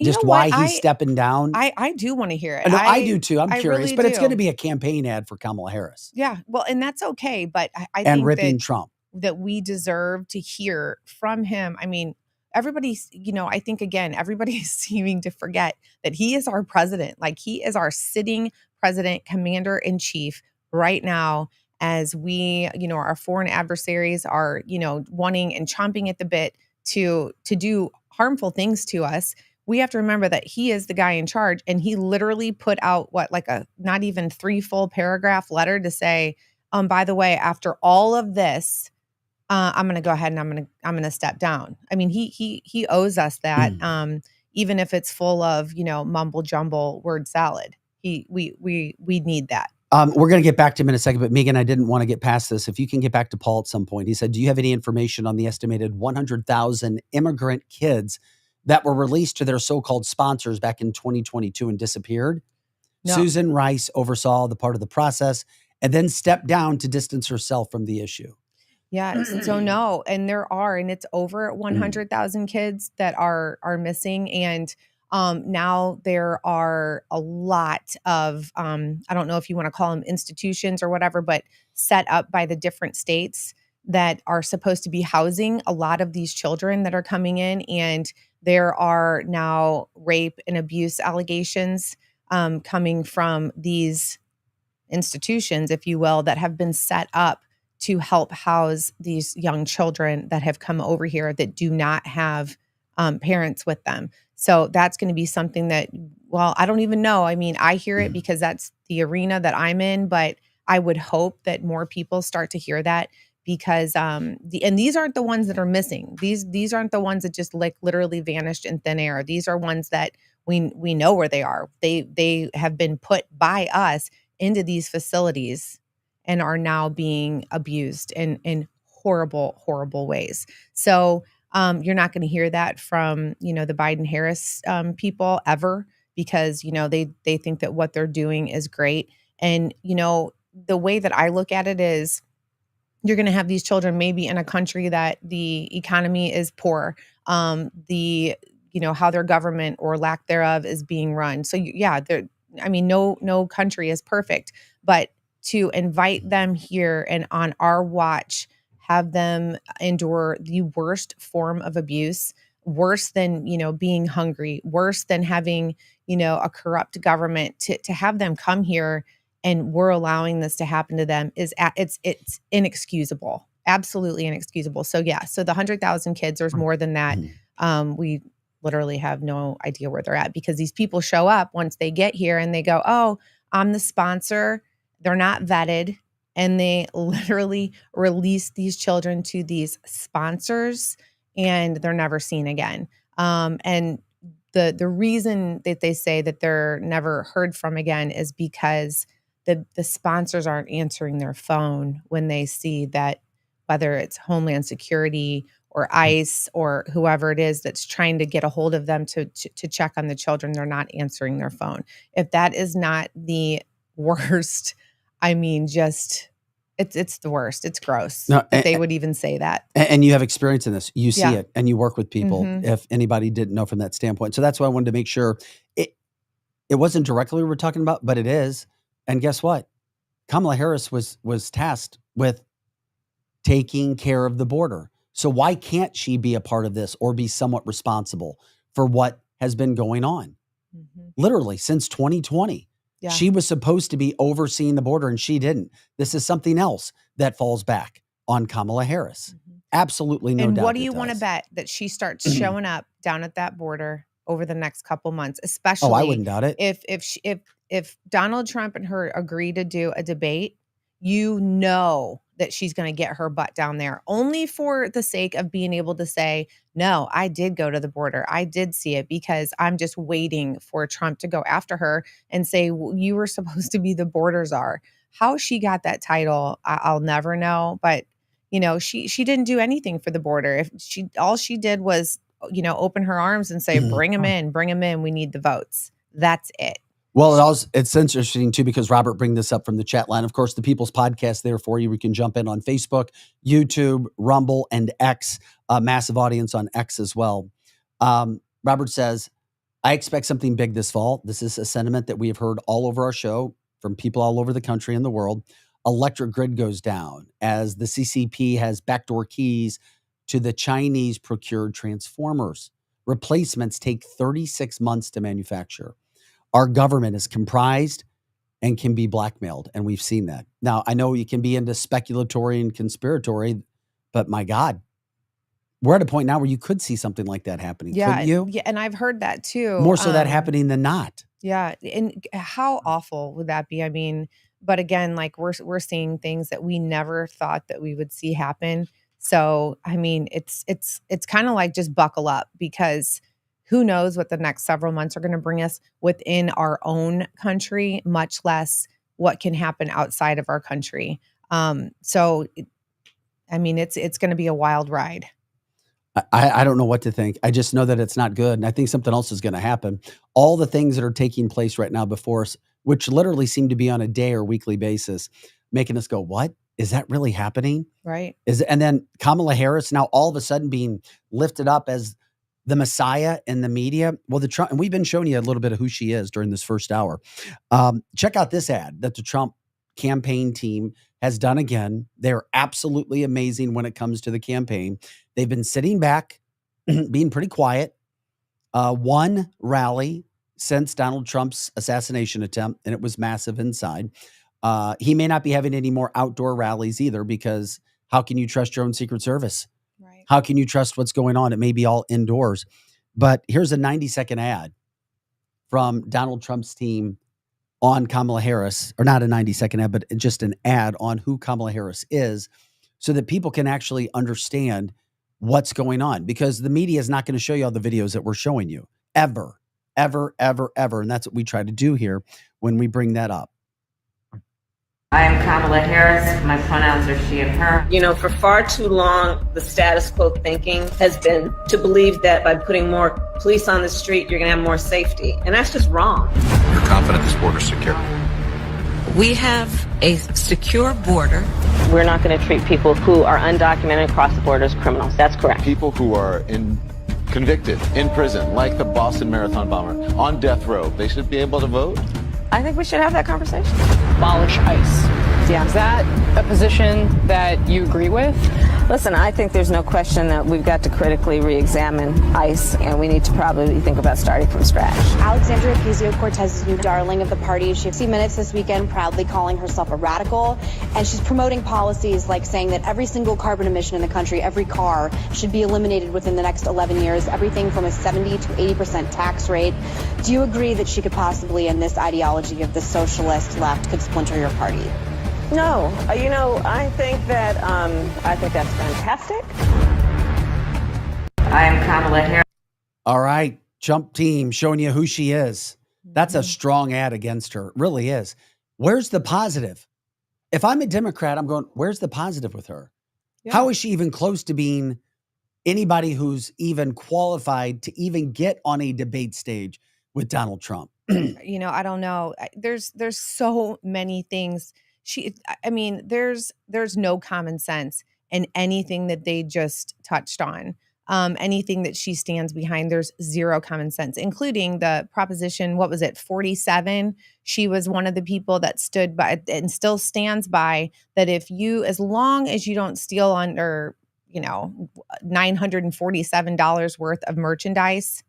just why he's stepping down. I do want to hear it. No, I do too. I'm curious, really but it's do. going to be a campaign ad for Kamala Harris. Yeah, well, and that's okay. But I and think ripping Trump. that we deserve to hear from him. I mean, everybody's, I think again, everybody's seeming to forget that he is our president. Like, he is our sitting president, commander in chief right now, as we, our foreign adversaries are, wanting and chomping at the bit to do harmful things to us. We have to remember that he is the guy in charge, and he literally put out like a not even 3 full paragraph letter to say, by the way, after all of this, I'm going to go ahead and I'm going to step down. I mean, he owes us that, even if it's full of, mumble jumble word salad. We need that. We're going to get back to him in a second, but Megan, I didn't want to get past this. If you can get back to Paul at some point, he said, do you have any information on the estimated 100,000 immigrant kids that were released to their so-called sponsors back in 2022 and disappeared? No. Susan Rice oversaw the part of the process and then stepped down to distance herself from the issue. Yeah. So no, and it's over 100,000 kids that are missing. And now there are a lot of, I don't know if you want to call them institutions or whatever, but set up by the different states that are supposed to be housing a lot of these children that are coming in. And there are now rape and abuse allegations coming from these institutions, if you will, that have been set up to help house these young children that have come over here that do not have parents with them. So that's going to be something that, well, I don't even know. I mean, I hear it because that's the arena that I'm in, but I would hope that more people start to hear that, because and these aren't the ones that are missing. These aren't the ones that just like literally vanished in thin air. These are ones that we know where they are. They have been put by us into these facilities and are now being abused in horrible, horrible ways. So you're not going to hear that from, the Biden-Harris people ever, because, they think that what they're doing is great. And, the way that I look at it is, you're going to have these children maybe in a country that the economy is poor, how their government or lack thereof is being run. So yeah, no country is perfect, but to invite them here and on our watch, have them endure the worst form of abuse, worse than, being hungry, worse than having, a corrupt government, to have them come here and we're allowing this to happen to them it's inexcusable, absolutely inexcusable. So yeah, so the 100,000 kids, there's more than that. We literally have no idea where they're at, because these people show up once they get here and they go, oh, I'm the sponsor. They're not vetted. And they literally release these children to these sponsors and they're never seen again. And the reason that they say that they're never heard from again is because the sponsors aren't answering their phone when they see that, whether it's Homeland Security or ICE or whoever it is that's trying to get a hold of them to check on the children, they're not answering their phone. If that is not the worst, I mean, just it's the worst. It's gross that they would even say that. And you have experience in this. You see it and you work with people, if anybody didn't know from that standpoint. So that's why I wanted to make sure it wasn't directly what we're talking about, but it is. And guess what? Kamala Harris was tasked with taking care of the border. So why can't she be a part of this or be somewhat responsible for what has been going on? Literally since 2020. Yeah. She was supposed to be overseeing the border and she didn't. This is something else that falls back on Kamala Harris. Absolutely no doubt. And what do you want to bet that she starts showing up down at that border over the next couple months, especially? Oh, I wouldn't doubt it. If Donald Trump and her agree to do a debate, that she's going to get her butt down there, only for the sake of being able to say, no, I did go to the border. I did see it, because I'm just waiting for Trump to go after her and say, well, you were supposed to be the border czar. How she got that title, I'll never know. But, she didn't do anything for the border. All she did was open her arms and say, bring them in. We need the votes. That's it. Well, it's interesting too, because Robert bring this up from the chat line. Of course, the People's Podcast there for you. We can jump in on Facebook, YouTube, Rumble, and X. Massive audience on X as well. Robert says, I expect something big this fall. This is a sentiment that we have heard all over our show from people all over the country and the world. Electric grid goes down as the CCP has backdoor keys to the Chinese procured transformers. Replacements take 36 months to manufacture. Our government is comprised and can be blackmailed, and we've seen that. Now, I know you can be into speculatory and conspiratory, but my God, we're at a point now where you could see something like that happening, couldn't you? Yeah, and I've heard that too. More so that happening than not. Yeah, and how awful would that be? I mean, but again, like we're seeing things that we never thought that we would see happen. So, I mean, it's kind of like just buckle up, because who knows what the next several months are going to bring us within our own country, much less what can happen outside of our country. So, I mean, it's going to be a wild ride. I don't know what to think. I just know that it's not good. And I think something else is going to happen. All the things that are taking place right now before us, which literally seem to be on a day or weekly basis, making us go, what? Is that really happening? Right. And then Kamala Harris now all of a sudden being lifted up as the Messiah in the media. Well, and we've been showing you a little bit of who she is during this first hour. Check out this ad that the Trump campaign team has done again. They're absolutely amazing when it comes to the campaign. They've been sitting back, being pretty quiet. One rally since Donald Trump's assassination attempt, and it was massive inside. He may not be having any more outdoor rallies either, because how can you trust your own Secret Service? Right. How can you trust what's going on? It may be all indoors. But here's a 90-second ad from Donald Trump's team on Kamala Harris, or not a 90-second ad, but just an ad on who Kamala Harris is, so that people can actually understand what's going on, because the media is not going to show you all the videos that we're showing you ever. And that's what we try to do here when we bring that up. I am Kamala Harris. My pronouns are she and her. You know, for far too long, the status quo thinking has been to believe that by putting more police on the street, you're going to have more safety. And that's just wrong. You're confident this border's secure? We have a secure border. We're not going to treat people who are undocumented across the border as criminals. That's correct. People who are convicted in prison, like the Boston Marathon bomber, on death row, they should be able to vote? I think we should have that conversation. Abolish ICE. Yeah. Is that a position that you agree with? Listen, I think there's no question that we've got to critically re-examine ICE, and we need to probably think about starting from scratch. Alexandria Ocasio-Cortez's new darling of the party. She 60 Minutes this weekend proudly calling herself a radical, and she's promoting policies like saying that every single carbon emission in the country, every car, should be eliminated within the next 11 years, everything from a 70 to 80% tax rate. Do you agree that she could possibly, in this ideology of the socialist left, could splinter your party? No, I think that's fantastic. I am Kamala Harris. All right, Trump team showing you who she is. That's a strong ad against her. It really is. Where's the positive? If I'm a Democrat, I'm going, where's the positive with her? Yeah. How is she even close to being anybody who's even qualified to even get on a debate stage with Donald Trump? I don't know. There's so many things. There's no common sense in anything that they just touched on. Anything that she stands behind, there's zero common sense, including the proposition, 47? She was one of the people that stood by and still stands by that as long as you don't steal under, $947 worth of merchandise,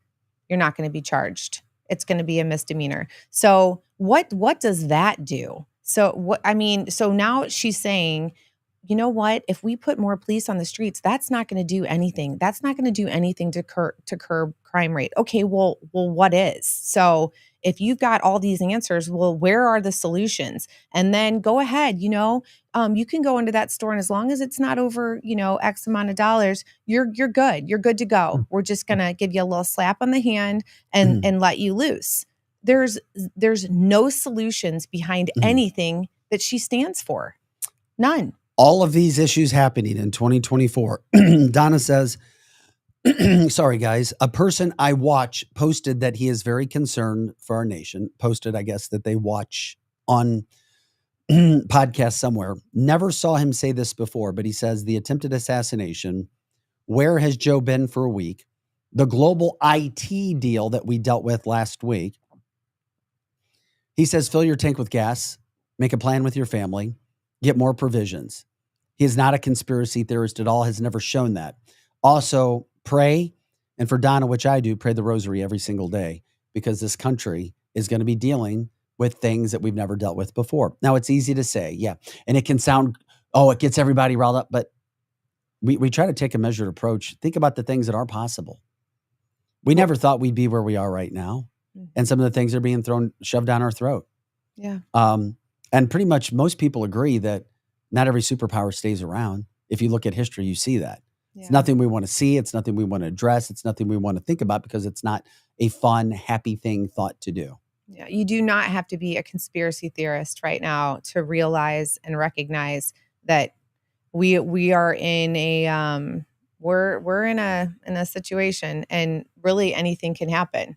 you're not going to be charged. It's going to be a misdemeanor. So what does that do? So now she's saying, you know what? If we put more police on the streets, that's not going to do anything. That's not going to do anything to curb crime rate. Okay, well, what is? So if you've got all these answers, well, where are the solutions? And then go ahead, you can go into that store, and as long as it's not over, X amount of dollars, you're good. You're good to go. We're just going to give you a little slap on the hand and let you loose. There's no solutions behind anything that she stands for. None. All of these issues happening in 2024. Donna says, sorry guys, a person I watch posted that he is very concerned for our nation. Posted, I guess, that they watch on podcast somewhere. Never saw him say this before, but he says the attempted assassination. Where has Joe been for a week? The global IT deal that we dealt with last week. He says, fill your tank with gas, make a plan with your family, get more provisions. He is not a conspiracy theorist at all, has never shown that. Also, pray, and for Donna, which I do, pray the rosary every single day, because this country is going to be dealing with things that we've never dealt with before. Now, it's easy to say, yeah, and it can sound, it gets everybody riled up, but we try to take a measured approach. Think about the things that are possible. We never thought we'd be where we are right now, and some of the things are being shoved down our throat. Yeah. And pretty much most people agree that not every superpower stays around. If you look at history, you see that. Yeah. It's nothing we want to see. It's nothing we want to address. It's nothing we want to think about because it's not a fun, happy thought to do. Yeah, you do not have to be a conspiracy theorist right now to realize and recognize that we are in a we're in a situation, and really anything can happen.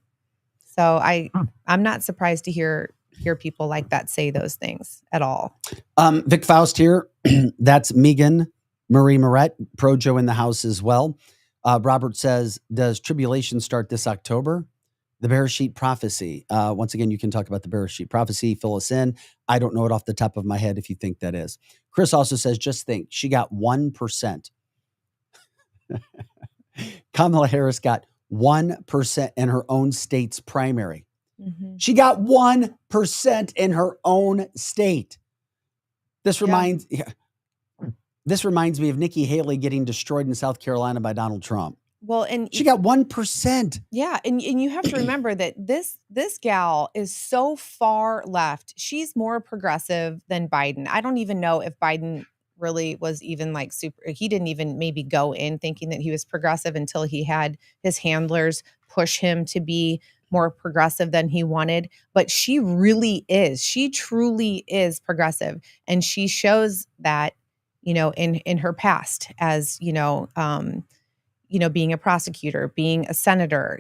So I'm not surprised to hear people like that say those things at all. Vic Faust here. That's Megan Marie Moret, pro Joe in the house as well. Robert says, does tribulation start this October? The Bereshit prophecy. Once again, you can talk about the Bereshit prophecy. Fill us in. I don't know it off the top of my head if you think that is. Chris also says, just think, she got 1%. Kamala Harris got 1% in her own state's primary. Mm-hmm. She got 1% in her own state. This reminds me of Nikki Haley getting destroyed in South Carolina by Donald Trump. Well, and she got 1%. Yeah, and you have to remember that this gal is so far left. She's more progressive than Biden. I don't even know if Biden really was even like he didn't even maybe go in thinking that he was progressive until he had his handlers push him to be more progressive than he wanted. But she really is. She truly is progressive. And she shows that, in her past as, being a prosecutor, being a senator,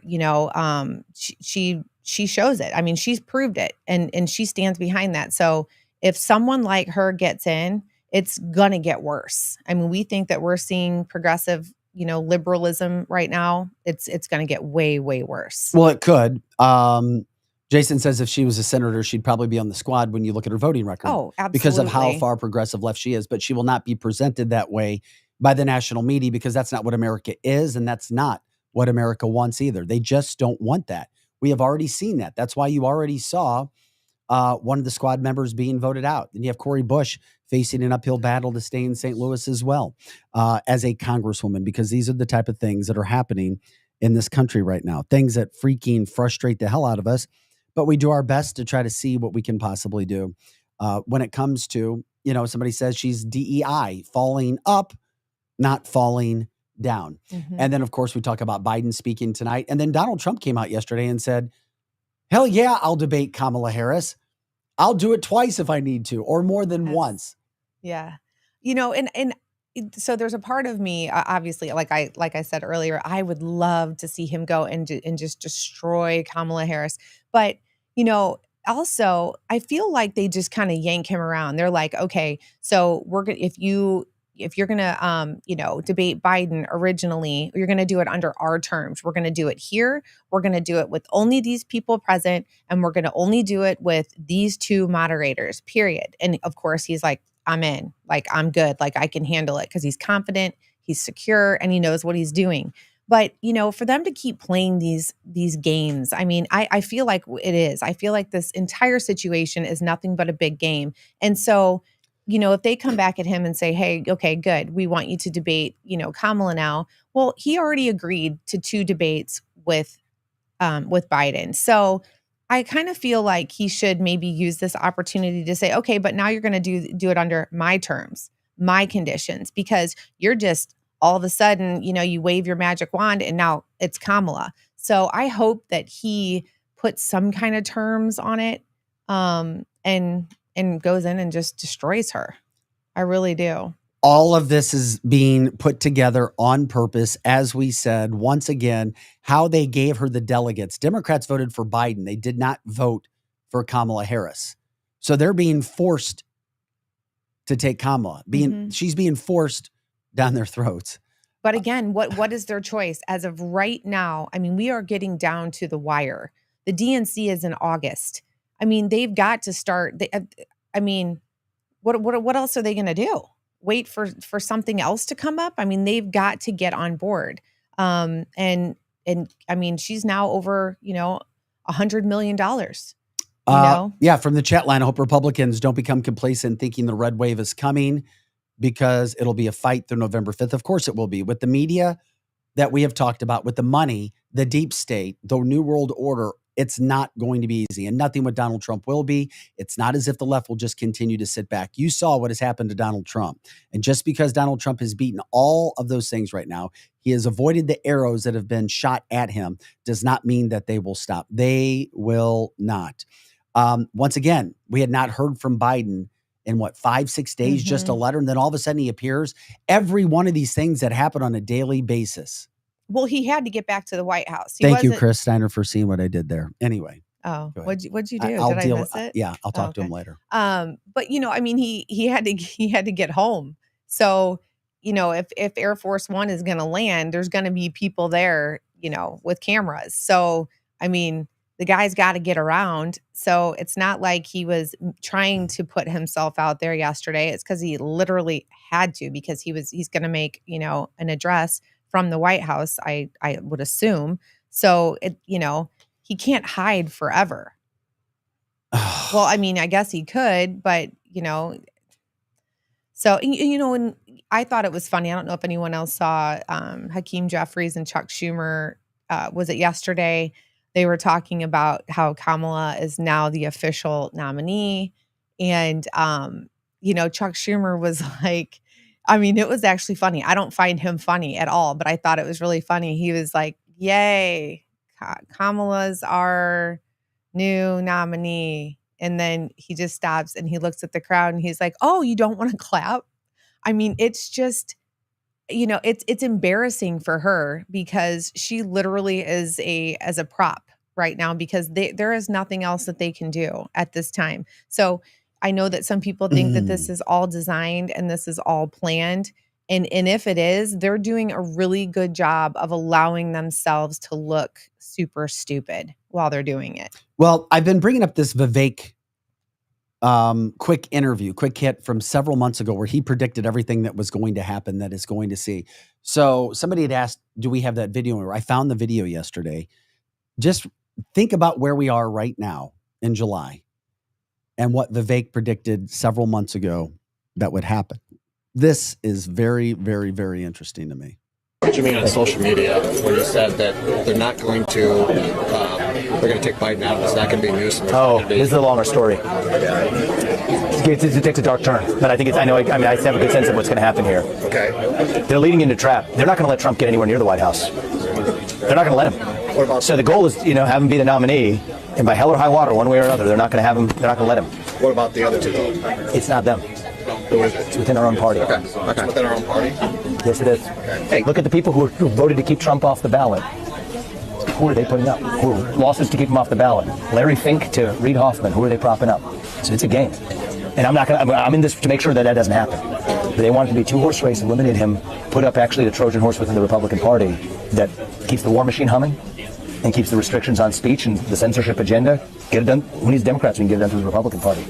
she shows it. I mean, she's proved it, and she stands behind that. So if someone like her gets in, it's going to get worse. I mean, we think that we're seeing progressive, liberalism right now. It's going to get way, way worse. Well, it could. Jason says if she was a senator, she'd probably be on the squad when you look at her voting record. Oh, absolutely. Because of how far progressive left she is. But she will not be presented that way by the national media, because that's not what America is, and that's not what America wants either. They just don't want that. We have already seen that. That's why you already saw one of the squad members being voted out. Then you have Cori Bush facing an uphill battle to stay in St. Louis as well as a congresswoman, because these are the type of things that are happening in this country right now, things that freaking frustrate the hell out of us. But we do our best to try to see what we can possibly do when it comes to, somebody says she's DEI, falling up, not falling down. Mm-hmm. And then, of course, we talk about Biden speaking tonight. And then Donald Trump came out yesterday and said, hell yeah, I'll debate Kamala Harris. I'll do it twice if I need to, or more than once. Yeah. And so there's a part of me, obviously, like I said earlier, I would love to see him go and just destroy Kamala Harris. But, also I feel like they just kind of yank him around. They're like, okay, so we're going to, if you're going to, debate Biden originally, you're going to do it under our terms. We're going to do it here. We're going to do it with only these people present. And we're going to only do it with these two moderators, period. And of course, he's like, I'm in, like, I'm good. Like, I can handle it, because he's confident, he's secure, and he knows what he's doing. But, for them to keep playing these games, I mean, I feel like it is. I feel like this entire situation is nothing but a big game. And so, if they come back at him and say, hey, okay, good, we want you to debate, Kamala now. Well, he already agreed to 2 debates with Biden. So I kind of feel like he should maybe use this opportunity to say, okay, but now you're going to do it under my terms, my conditions, because you're just all of a sudden, you wave your magic wand and now it's Kamala. So I hope that he puts some kind of terms on it, and goes in and just destroys her. I really do. All of this is being put together on purpose. As we said, once again, how they gave her the delegates. Democrats voted for Biden. They did not vote for Kamala Harris. So they're being forced to take Kamala. She's being forced down their throats. But again, what is their choice? As of right now, I mean, we are getting down to the wire. The DNC is in August. I mean, they've got to start. I mean, what else are they going to do? Wait for something else to come up? I mean, they've got to get on board. And I mean, she's now over, $100 million. Yeah, from the chat line, I hope Republicans don't become complacent thinking the red wave is coming, because it'll be a fight through November 5th. Of course it will be. With the media that we have talked about, with the money, the deep state, the New World Order, it's not going to be easy. And nothing with Donald Trump will be. It's not as if the left will just continue to sit back. You saw what has happened to Donald Trump. And just because Donald Trump has beaten all of those things right now, he has avoided the arrows that have been shot at him, does not mean that they will stop. They will not. Once again, we had not heard from Biden in 5-6 days, just a letter. And then all of a sudden he appears. Every one of these things that happen on a daily basis. Well, he had to get back to the White House. Thank you, Chris Steiner, for seeing what I did there. Anyway. Oh, what'd you do? Did I miss it? Yeah, I'll talk to him later. But I mean, he had to get home. So, if Air Force One is going to land, there's going to be people there, with cameras. So, I mean, the guy's got to get around. So it's not like he was trying to put himself out there yesterday. It's because he literally had to, because he's going to make, an address from the White House, I would assume. So he can't hide forever. Well, I mean, I guess he could, but so, and I thought it was funny. I don't know if anyone else saw Hakeem Jeffries and Chuck Schumer. Was it yesterday? They were talking about how Kamala is now the official nominee. And, Chuck Schumer was like, I mean, it was actually funny. I don't find him funny at all, but I thought it was really funny. He was like, yay, Kamala's our new nominee. And then he just stops and he looks at the crowd and he's like, oh, you don't want to clap? I mean, it's just, it's embarrassing for her, because she literally is as a prop right now, because there is nothing else that they can do at this time. So I know that some people think that this is all designed and this is all planned. And if it is, they're doing a really good job of allowing themselves to look super stupid while they're doing it. Well, I've been bringing up this Vivek quick hit from several months ago, where he predicted everything that was going to happen, that is going to see. So somebody had asked, do we have that video? I found the video yesterday. Just think about where we are right now in July and what Vivek predicted several months ago that would happen. This is very, very, very interesting to me. What did you mean on social media when you said that they're not going to, they're going to take Biden out? It's not going to be news. Oh, this is a longer story. It takes a dark turn, but I have a good sense of what's going to happen here. Okay. They're leading into a trap. They're not going to let Trump get anywhere near the White House. They're not going to let him. What about? So the goal is, have him be the nominee, and by hell or high water, one way or another, they're not going to have him. They're not going to let him. What about the other two, though? It's not them. Who is it? It's within our own party. Okay. It's within our own party? Yes, it is. Okay. Hey, look at the people who voted to keep Trump off the ballot. Who are they putting up? Who losses to keep him off the ballot? Larry Fink to Reid Hoffman. Who are they propping up? So it's a game. And I'm in this to make sure that doesn't happen. But they wanted to be two-horse race, eliminate him, put up actually the Trojan horse within the Republican Party that keeps the war machine humming and keeps the restrictions on speech and the censorship agenda. Get it done. Who needs Democrats? We can get it done through the Republican Party.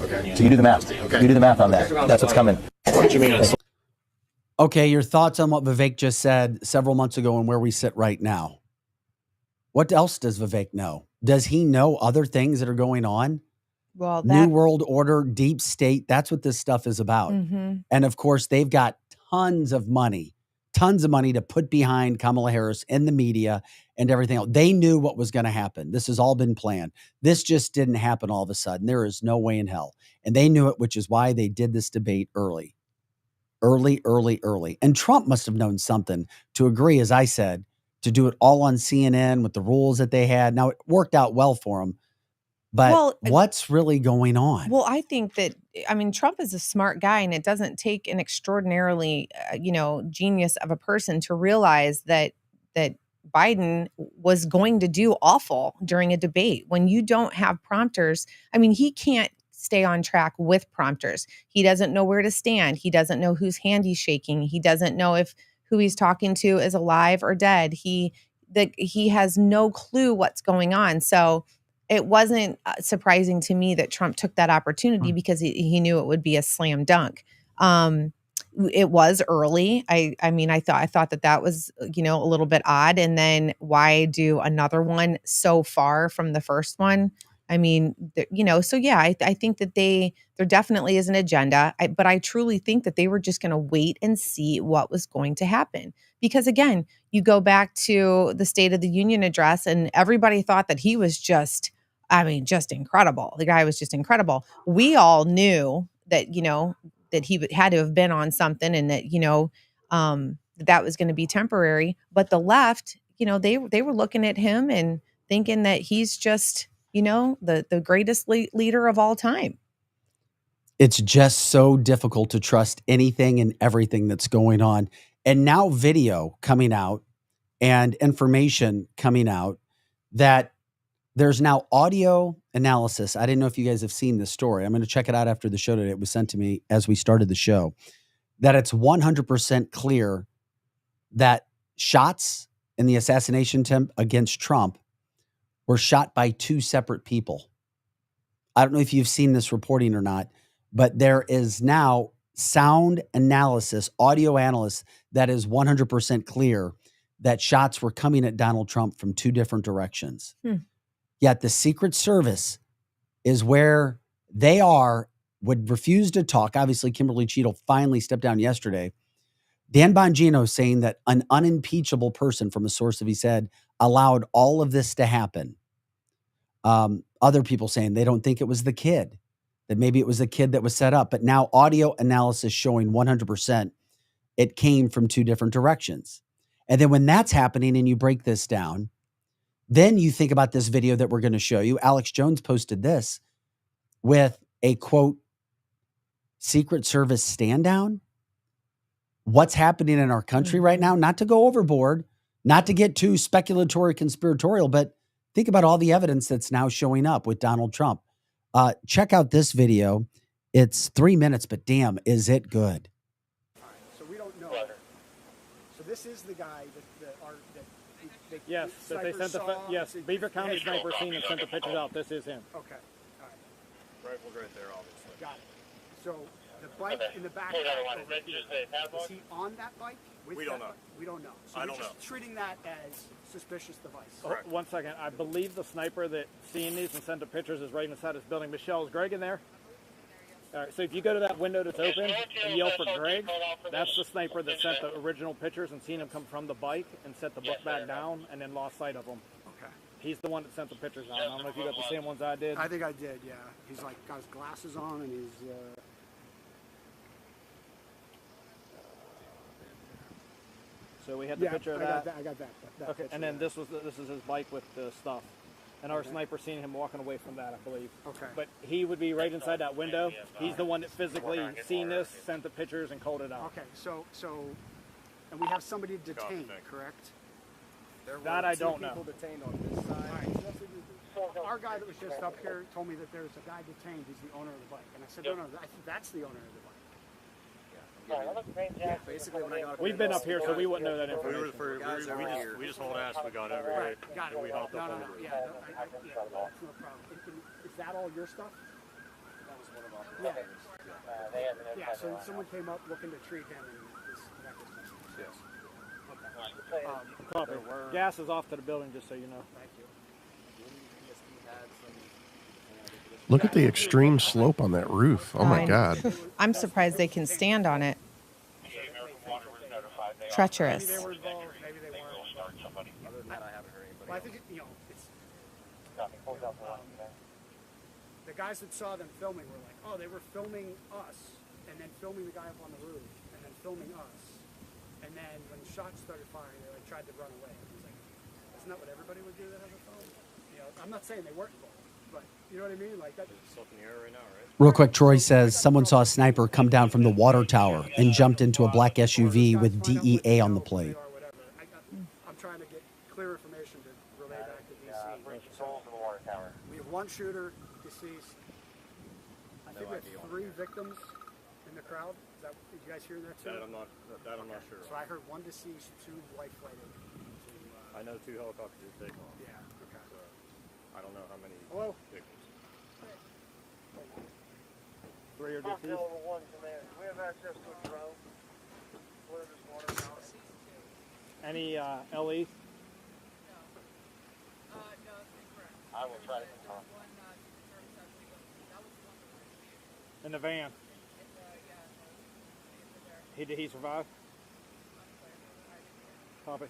Okay. So you do the math. Okay. You do the math on that. That's what's coming. What did you mean? Okay, your thoughts on what Vivek just said several months ago and where we sit right now. What else does Vivek know? Does he know other things that are going on? Well, New World Order, deep state, that's what this stuff is about. Mm-hmm. And of course, they've got tons of money to put behind Kamala Harris in the media and everything else. They knew what was going to happen. This has all been planned. This just didn't happen all of a sudden. There is no way in hell. And they knew it, which is why they did this debate early. And Trump must have known something to agree, as I said, to do it all on CNN with the rules that they had. Now, it worked out well for him, But what's really going on? Well, I think that, I mean, Trump is a smart guy, and it doesn't take an extraordinarily, genius of a person to realize that Biden was going to do awful during a debate. When you don't have prompters, I mean, he can't stay on track with prompters. He doesn't know where to stand. He doesn't know whose hand he's shaking. He doesn't know if who he's talking to is alive or dead. He has no clue what's going on. So it wasn't surprising to me that Trump took that opportunity because he knew it would be a slam dunk. It was early. I mean, I thought that was, a little bit odd. And then why do another one so far from the first one? I mean, so yeah, I think that there definitely is an agenda, but I truly think that they were just going to wait and see what was going to happen. Because again, you go back to the State of the Union address and everybody thought that he was just incredible. The guy was just incredible. We all knew that, that he had to have been on something and that, that was going to be temporary. But the left, they were looking at him and thinking that he's just, the greatest leader of all time. It's just so difficult to trust anything and everything that's going on. And now video coming out and information coming out that there's now audio analysis. I didn't know if you guys have seen this story. I'm going to check it out after the show today. It was sent to me as we started the show, that it's 100% clear that shots in the assassination attempt against Trump were shot by two separate people. I don't know if you've seen this reporting or not, but there is now sound analysis, audio analysis that is 100% clear that shots were coming at Donald Trump from two different directions. Yet the Secret Service is where they would refuse to talk. Obviously, Kimberly Cheadle finally stepped down yesterday. Dan Bongino saying that an unimpeachable person from a source that he said allowed all of this to happen. Other people saying they don't think it was the kid, that maybe it was the kid that was set up. But now audio analysis showing 100% it came from two different directions. And then when that's happening and you break this down, then you think about this video that we're going to show you. Alex Jones posted this with a quote, Secret Service stand down. What's happening in our country right now? Not to go overboard, not to get too speculatory, conspiratorial, but think about all the evidence that's now showing up with Donald Trump. Check out this video. It's 3 minutes, but damn, is it good. So we don't know. So this is the guy yes, that they sent yes, Beaver County sniper seen and sent the pictures out. This is him. Okay. All right. Rifle's right there, obviously. Got it. So the bike in the back. Is he on that bike? We don't know. We don't know. So I we're don't just know. treating that as suspicious device. Oh, 1 second. I believe the sniper that seen these and sent the pictures is right inside this building. Michelle, is Greg in there? All right, so if you go to that window that's open and yell for Greg, that's the sniper that sent the original pictures and seen him come from the bike and set the book back down and then lost sight of him. Okay. He's the one that sent the pictures out. I don't know if you got the same ones I did. I think I did, yeah. He's like got his glasses on and he's... So we had the picture of that. I got that. Okay, and then this is his bike with the stuff. And our sniper seen him walking away from that, I believe. Okay. But he would be right inside that window. He's the one that physically seen this, sent the pictures, and called it out. Okay, so, and we have somebody detained, correct? That I don't know. People detained on this side. Right. Our guy that was just up here told me that there's a guy detained. He's the owner of the bike, and I said, no, I think that's the owner of the bike. Yeah, basically when I got up We've been up here, so we wouldn't know that information. We just hauled ass. We got over here. Got it. We hopped up over Yeah, no problem. Is that all your stuff? That was one of our operators. Yeah, so someone came up looking to treat him and this Yes. Okay. Copy. Gas is off to the building, just so you know. Thank you. Look at the extreme slope on that roof. Oh my God. I'm surprised they can stand on it. Treacherous. Maybe they were involved, maybe they weren't. Other than that, I haven't heard anybody. Well, I think it's the guys that saw them filming were like, oh, they were filming us, and then filming the guy up on the roof, and then filming us, and then when shots started firing, they tried to run away. It was like, isn't that what everybody would do that has a phone? I'm not saying they weren't involved, but you know what I mean? Like that. It's up in the air right now, right? Real quick, Troy says someone saw a sniper come down from the water tower and jumped into a black SUV with DEA on the plate. I'm trying to get clear information to relay back to DC. We have one shooter deceased. I think we have 3 victims in the crowd. Is that, did you guys hear that too? I'm not sure. So I heard 1 deceased, 2 life flighted. I know 2 helicopters are taken off. Yeah. Okay. So I don't know how many victims. 3 are deceased. We have access to a drone. Any LEs? I will try to confirm. In the van. Did he survive? Copy.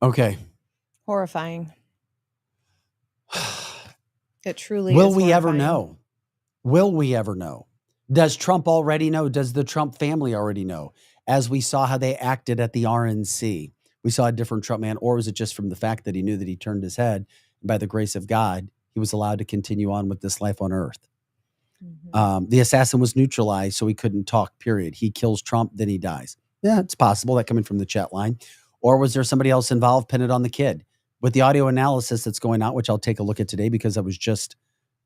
Okay. Horrifying. It truly Will is we ever horrifying. know? Will we ever know? Does Trump already know? Does the Trump family already know? As we saw how they acted at the RNC, we saw a different Trump man, or was it just from the fact that he knew that he turned his head, and by the grace of God, he was allowed to continue on with this life on earth? Mm-hmm. The assassin was neutralized, so he couldn't talk, period. He kills Trump, then he dies. Yeah, it's possible, that coming from the chat line. Or was there somebody else involved, pin it on the kid? With the audio analysis that's going out, which I'll take a look at today because I was just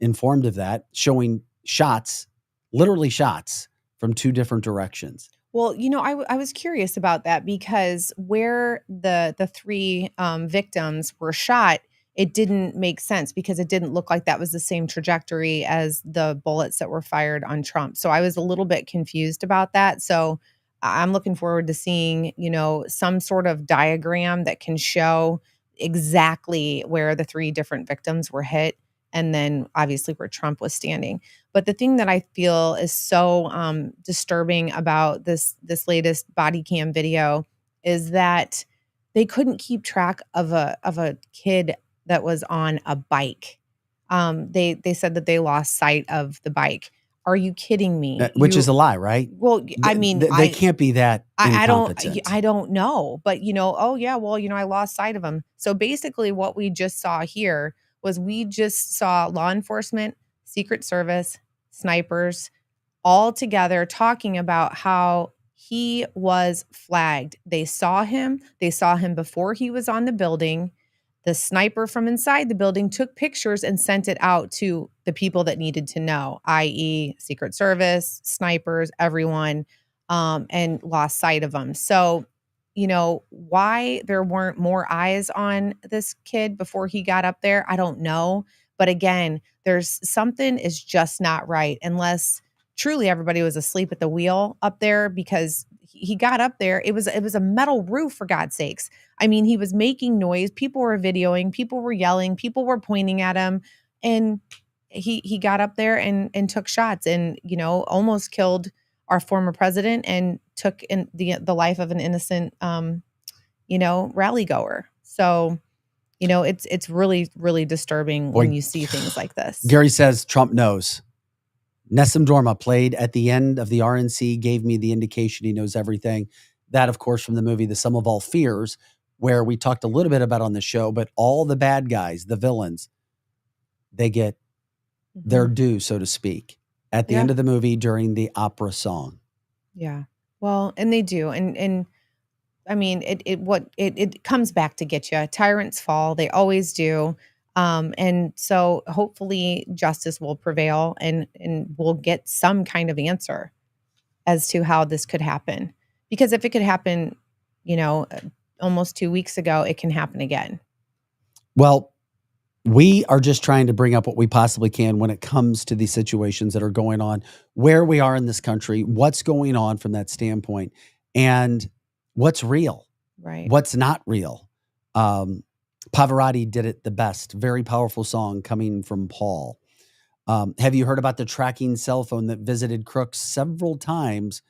informed of that, showing shots, literally shots from 2 different directions. Well, I was curious about that because where the 3 victims were shot, it didn't make sense because it didn't look like that was the same trajectory as the bullets that were fired on Trump. So I was a little bit confused about that. So I'm looking forward to seeing, some sort of diagram that can show exactly where the 3 different victims were hit, and then obviously where Trump was standing. But the thing that I feel is so disturbing about this latest body cam video is that they couldn't keep track of a kid that was on a bike. They said that they lost sight of the bike. Are you kidding me? Which is a lie, right? Well, I mean, they can't be that incompetent. I don't know, but oh yeah, well, I lost sight of him. So basically what we just saw here was we just saw law enforcement, Secret Service, snipers all together talking about how he was flagged. They saw him before he was on the building. The sniper from inside the building took pictures and sent it out to the people that needed to know, i.e. Secret Service, snipers, everyone, and lost sight of him. So, why there weren't more eyes on this kid before he got up there, I don't know. But again, there's something is just not right unless truly everybody was asleep at the wheel up there, because he got up there. It was a metal roof, for God's sakes. I mean, he was making noise. People were videoing. People were yelling. People were pointing at him. And he got up there and took shots and, almost killed our former president and took in the life of an innocent, rally goer. So, it's really, really disturbing when you see things like this. Gary says Trump knows. Nessim Dorma played at the end of the RNC, gave me the indication he knows everything. That, of course, from the movie The Sum of All Fears, where we talked a little bit about on the show, but all the bad guys, the villains, they get their due, so to speak, at the end of the movie during the opera song. Yeah. Well, and they do. And I mean, it comes back to get you. Tyrants fall. They always do. And so hopefully justice will prevail and we'll get some kind of answer as to how this could happen. Because if it could happen, almost 2 weeks ago, it can happen again. Well, we are just trying to bring up what we possibly can when it comes to these situations that are going on, where we are in this country, what's going on from that standpoint, and what's real, right? What's not real. Pavarotti did it the best. Very powerful song coming from Paul. Have you heard about the tracking cell phone that visited Crooks several times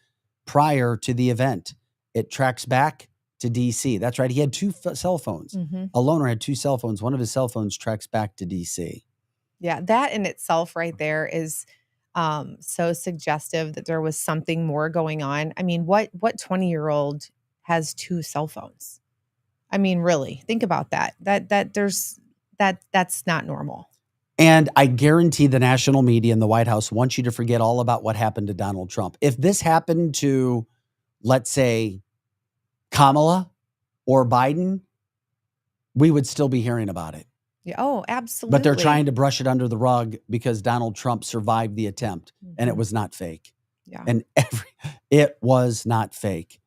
prior to the event? It tracks back to DC. That's right. He had 2 cell phones. A loner had 2 cell phones. One of his cell phones tracks back to DC. Yeah, that in itself right there is so suggestive that there was something more going on. I mean, what 20-year-old has 2 cell phones? I mean, really, think about that. That's not normal. And I guarantee the national media and the White House wants you to forget all about what happened to Donald Trump. If this happened to, let's say, Kamala or Biden, we would still be hearing about it. Yeah. Oh, absolutely. But they're trying to brush it under the rug because Donald Trump survived the attempt, and it was not fake. Yeah. And it was not fake.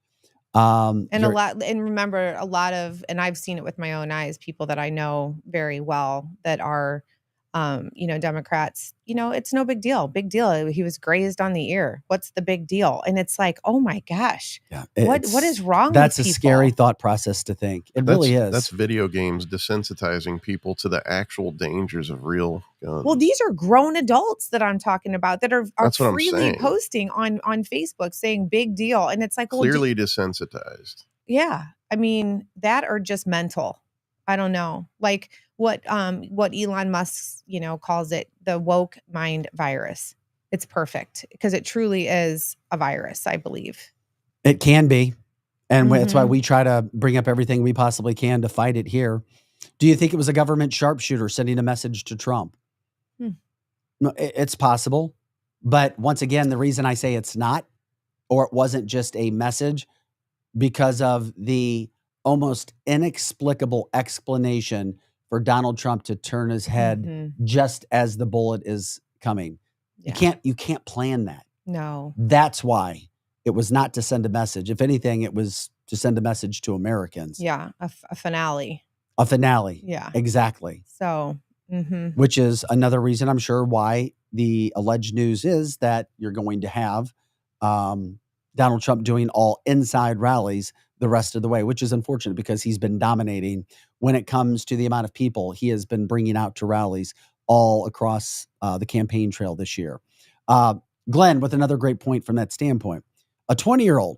And remember, a lot of, and I've seen it with my own eyes, people that I know very well that are, Democrats, it's no big deal. Big deal. He was grazed on the ear. What's the big deal? And it's like, oh my gosh, what is wrong? That's with a people? scary thought process to think. Really is. That's video games desensitizing people to the actual dangers of real guns. Well, these are grown adults that I'm talking about that are That's what I'm freely saying. posting on Facebook saying big deal. And it's like, Clearly desensitized. Yeah. I mean, that or just mental. I don't know. Like what Elon Musk, calls it the woke mind virus. It's perfect because it truly is a virus, I believe. It can be. And that's why we try to bring up everything we possibly can to fight it here. Do you think it was a government sharpshooter sending a message to Trump? No, it's possible. But once again, the reason I say it's not, or it wasn't just a message, because of the almost inexplicable explanation for Donald Trump to turn his head just as the bullet is coming. Yeah. You can't plan that. No. That's why it was not to send a message. If anything, it was to send a message to Americans. Yeah, a finale. A finale. Yeah. Exactly. So, which is another reason, I'm sure, why the alleged news is that you're going to have Donald Trump doing all inside rallies the rest of the way, which is unfortunate because he's been dominating when it comes to the amount of people he has been bringing out to rallies all across the campaign trail this year. Glenn, with another great point from that standpoint, a 20-year-old,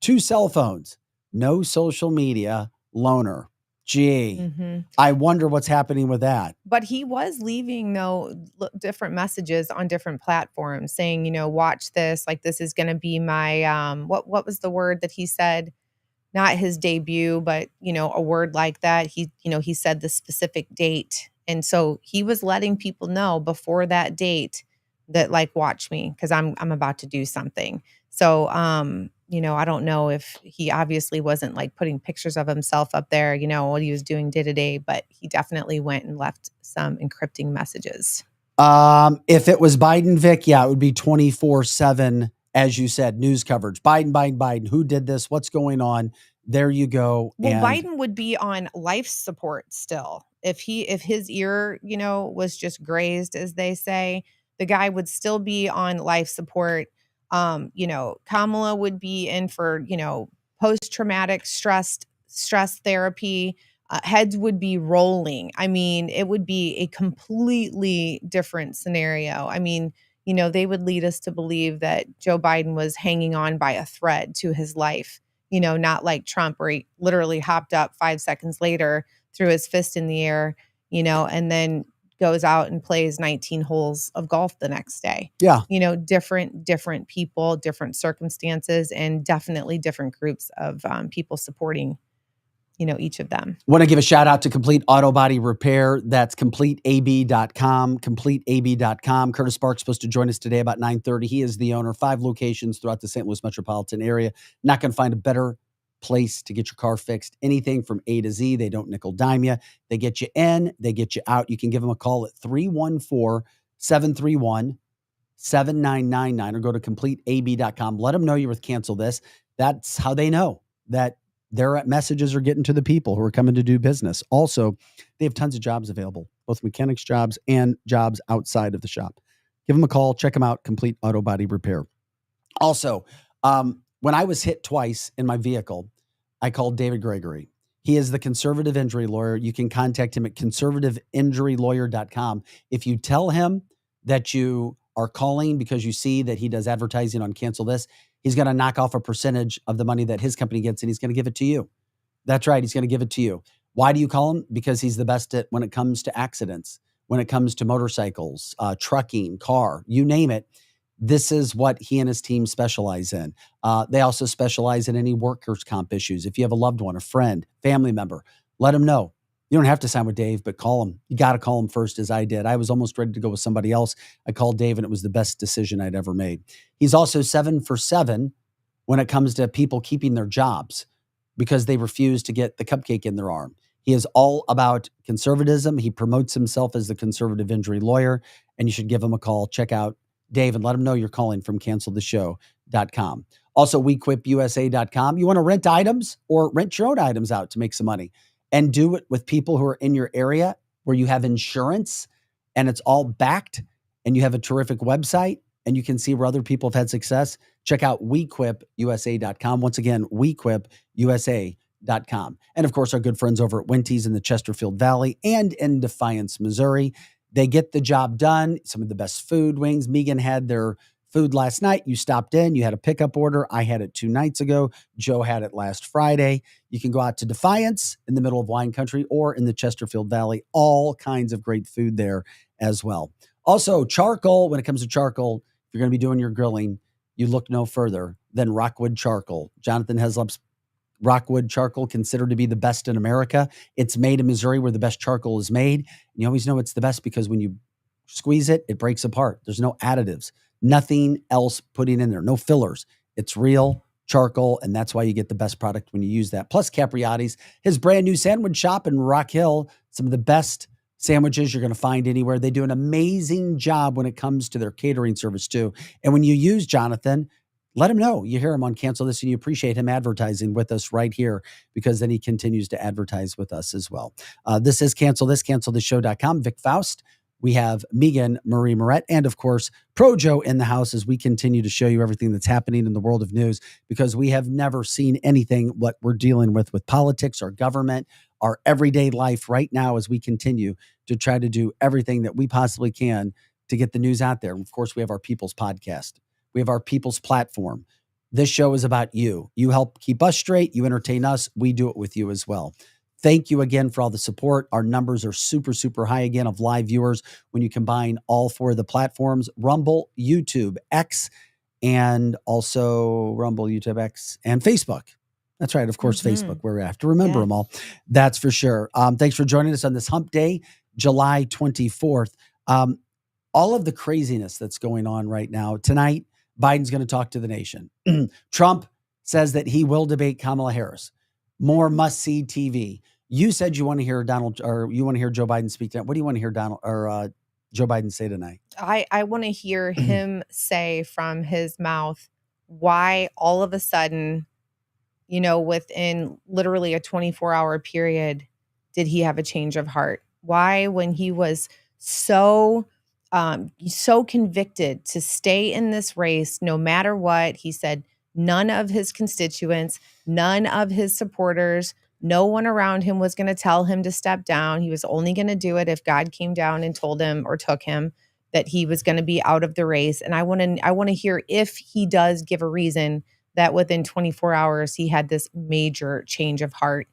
2 cell phones, no social media, loner. Gee, I wonder what's happening with that. But he was leaving, though, different messages on different platforms saying, watch this. Like, this is going to be my, what was the word that he said? Not his debut, but, a word like that. He said the specific date. And so he was letting people know before that date that, like, watch me because I'm about to do something. So, I don't know if he obviously wasn't like putting pictures of himself up there, what he was doing day to day, but he definitely went and left some encrypting messages. If it was Biden, Vic, yeah, it would be 24/7, as you said, news coverage. Biden. Who did this? What's going on? There you go. Well, Biden would be on life support still. If his ear, was just grazed, as they say, the guy would still be on life support. Kamala would be in for, post-traumatic stress therapy. Heads would be rolling. I mean, it would be a completely different scenario. I mean, they would lead us to believe that Joe Biden was hanging on by a thread to his life, not like Trump, where he literally hopped up 5 seconds later, threw his fist in the air, and then goes out and plays 19 holes of golf the next day. Yeah. Different people, different circumstances, and definitely different groups of people supporting, each of them. Want to give a shout out to Complete Auto Body Repair. That's CompleteAB.com, CompleteAB.com. Kurtis Sparks supposed to join us today about 9:30. He is the owner, 5 locations throughout the St. Louis metropolitan area. Not going to find a better place to get your car fixed. Anything from A to Z. They don't nickel dime you. They get you in, they get you out. You can give them a call at 314-731-7999 or go to CompleteAB.com. Let them know you're with Cancel This. That's how they know that their messages are getting to the people who are coming to do business. Also, they have tons of jobs available, both mechanics jobs and jobs outside of the shop. Give them a call. Check them out. Complete Auto Body Repair. Also, when I was hit twice in my vehicle, I called David Gregory. He is the conservative injury lawyer. You can contact him at conservativeinjurylawyer.com. If you tell him that you are calling because you see that he does advertising on Cancel This, he's going to knock off a percentage of the money that his company gets, and he's going to give it to you. That's right. He's going to give it to you. Why do you call him? Because he's the best at when it comes to accidents, when it comes to motorcycles, trucking, car, you name it. This is what he and his team specialize in. They also specialize in any workers' comp issues. If you have a loved one, a friend, family member, let them know. You don't have to sign with Dave, but call him. You got to call him first, as I did. I was almost ready to go with somebody else. I called Dave, and it was the best decision I'd ever made. He's also 7 for 7 when it comes to people keeping their jobs because they refuse to get the cupcake in their arm. He is all about conservatism. He promotes himself as the conservative injury lawyer, and you should give him a call. Check out Dave and let him know you're calling from canceltheshow.com. Also, weequipusa.com. You want to rent items or rent your own items out to make some money and do it with people who are in your area where you have insurance and it's all backed and you have a terrific website and you can see where other people have had success. Check out weequipusa.com. Once again, weequipusa.com. And of course, our good friends over at Winty's in the Chesterfield Valley and in Defiance, Missouri. They get the job done. Some of the best food wings. Megan had their food last night. You stopped in. You had a pickup order. I had it 2 nights ago. Joe had it last Friday. You can go out to Defiance in the middle of wine country or in the Chesterfield Valley. All kinds of great food there as well. Also, charcoal. When it comes to charcoal, if you're going to be doing your grilling, you look no further than Rockwood Charcoal. Jonathan Heslop's Rockwood Charcoal, considered to be the best in America. It's made in Missouri where the best charcoal is made. And you always know it's the best because when you squeeze it, it breaks apart. There's no additives, nothing else putting in there, no fillers. It's real charcoal, and that's why you get the best product when you use that. Plus Capriati's, his brand new sandwich shop in Rock Hill, some of the best sandwiches you're going to find anywhere. They do an amazing job when it comes to their catering service too. And when you use Jonathan, let him know you hear him on Cancel This and you appreciate him advertising with us right here because then he continues to advertise with us as well. This is Cancel This, cancelthisshow.com. Vic Faust. We have Megan Marie Moret and, of course, Pro Joe in the house as we continue to show you everything that's happening in the world of news because we have never seen anything what we're dealing with politics, our government, our everyday life right now as we continue to try to do everything that we possibly can to get the news out there. And of course, we have our People's Podcast. We have our People's Platform. This show is about you. You help keep us straight. You entertain us. We do it with you as well. Thank you again for all the support. Our numbers are super, super high again of live viewers when you combine all 4 of the platforms, Rumble, YouTube, X, and also Rumble, YouTube, X, and Facebook. That's right. Of course, Facebook, where we have to remember them all. That's for sure. Thanks for joining us on this hump day, July 24th. All of the craziness that's going on right now. Tonight, Biden's going to talk to the nation. Trump says that he will debate Kamala Harris. More must-see TV. You said you want to hear Joe Biden speak tonight. What do you want to hear Joe Biden say tonight? I want to hear him say from his mouth why all of a sudden, within literally a 24-hour period, did he have a change of heart? Why, when he was so convicted to stay in this race, no matter what, he said none of his constituents, none of his supporters, no one around him was going to tell him to step down. He was only going to do it if God came down and told him or took him that he was going to be out of the race. And I want to hear if he does give a reason that within 24 hours he had this major change of heart.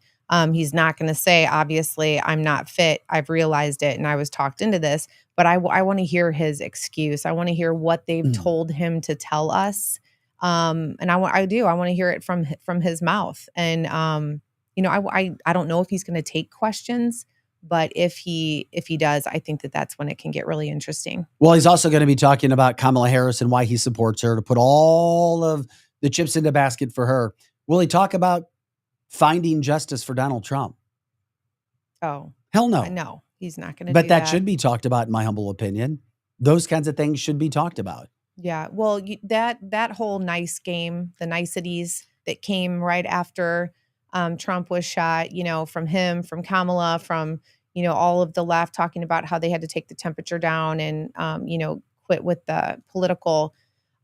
He's not going to say, obviously, I'm not fit. I've realized it and I was talked into this. But I want to hear his excuse. I want to hear what they've told him to tell us. And I want to hear it from his mouth. And, I don't know if he's going to take questions, but if he does, I think that's when it can get really interesting. Well, he's also going to be talking about Kamala Harris and why he supports her to put all of the chips in the basket for her. Will he talk about finding justice for Donald Trump? Oh, hell no. No, he's not going to do But that that. should be talked about, in my humble opinion. Those kinds of things should be talked about. Yeah. Well, that whole nice game, the niceties that came right after Trump was shot, from him, from Kamala, from, all of the left talking about how they had to take the temperature down and, quit with the political,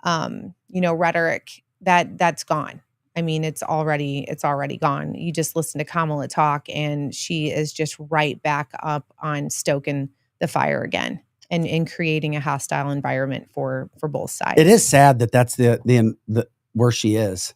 rhetoric that's gone. I mean, it's already gone. You just listen to Kamala talk and she is just right back up on stoking the fire again and creating a hostile environment for both sides. It is sad that that's the where she is.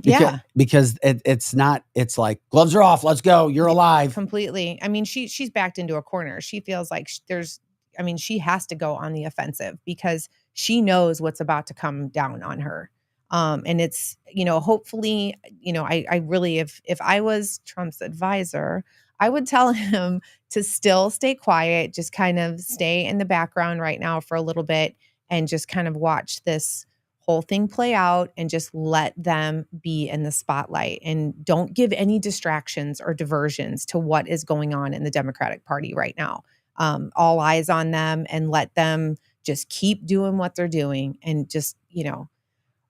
Yeah, because it's not. It's like gloves are off. Let's go. You're alive. Completely. I mean, she's backed into a corner. She feels like there's I mean, she has to go on the offensive because she knows what's about to come down on her. And it's, hopefully, I really, if I was Trump's advisor, I would tell him to still stay quiet, just kind of stay in the background right now for a little bit and just kind of watch this whole thing play out and just let them be in the spotlight and don't give any distractions or diversions to what is going on in the Democratic Party right now. All eyes on them and let them just keep doing what they're doing and just,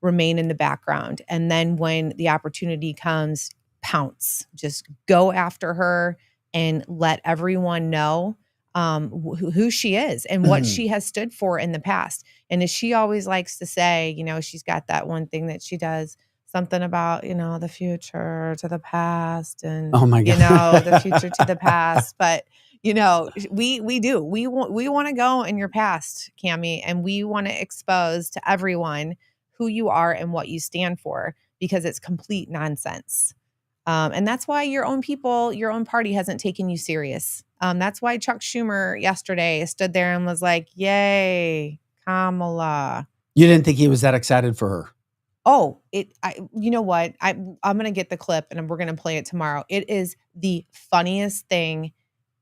remain in the background. And then when the opportunity comes, pounce, just go after her and let everyone know who she is and what she has stood for in the past. And as she always likes to say, she's got that one thing that she does, something about, the future to the past and, Oh my God. the future to the past. But, we do. We want to go in your past, Cammie, and we want to expose to everyone who you are and what you stand for because it's complete nonsense. And that's why your own people, your own party hasn't taken you serious. That's why Chuck Schumer yesterday stood there and was like, yay, Kamala. You didn't think he was that excited for her? Oh, you know what? I'm going to get the clip and we're going to play it tomorrow. It is the funniest thing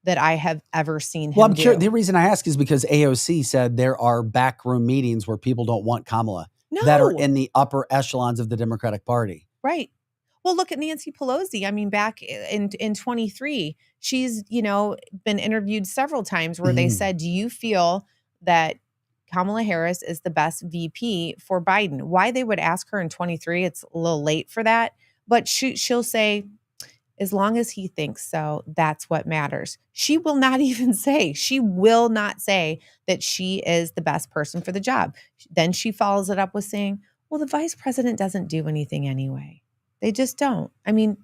that I have ever seen him do. Sure. The reason I ask is because AOC said there are backroom meetings where people don't want Kamala that are in the upper echelons of the Democratic Party. Right. Well, look at Nancy Pelosi. I mean, back in 23, she's, been interviewed several times where they said, do you feel that Kamala Harris is the best VP for Biden? Why they would ask her in 23, it's a little late for that. But she'll say, as long as he thinks so, that's what matters. She will not say that she is the best person for the job. Then she follows it up with saying, well, the vice president doesn't do anything anyway. They just don't. I mean,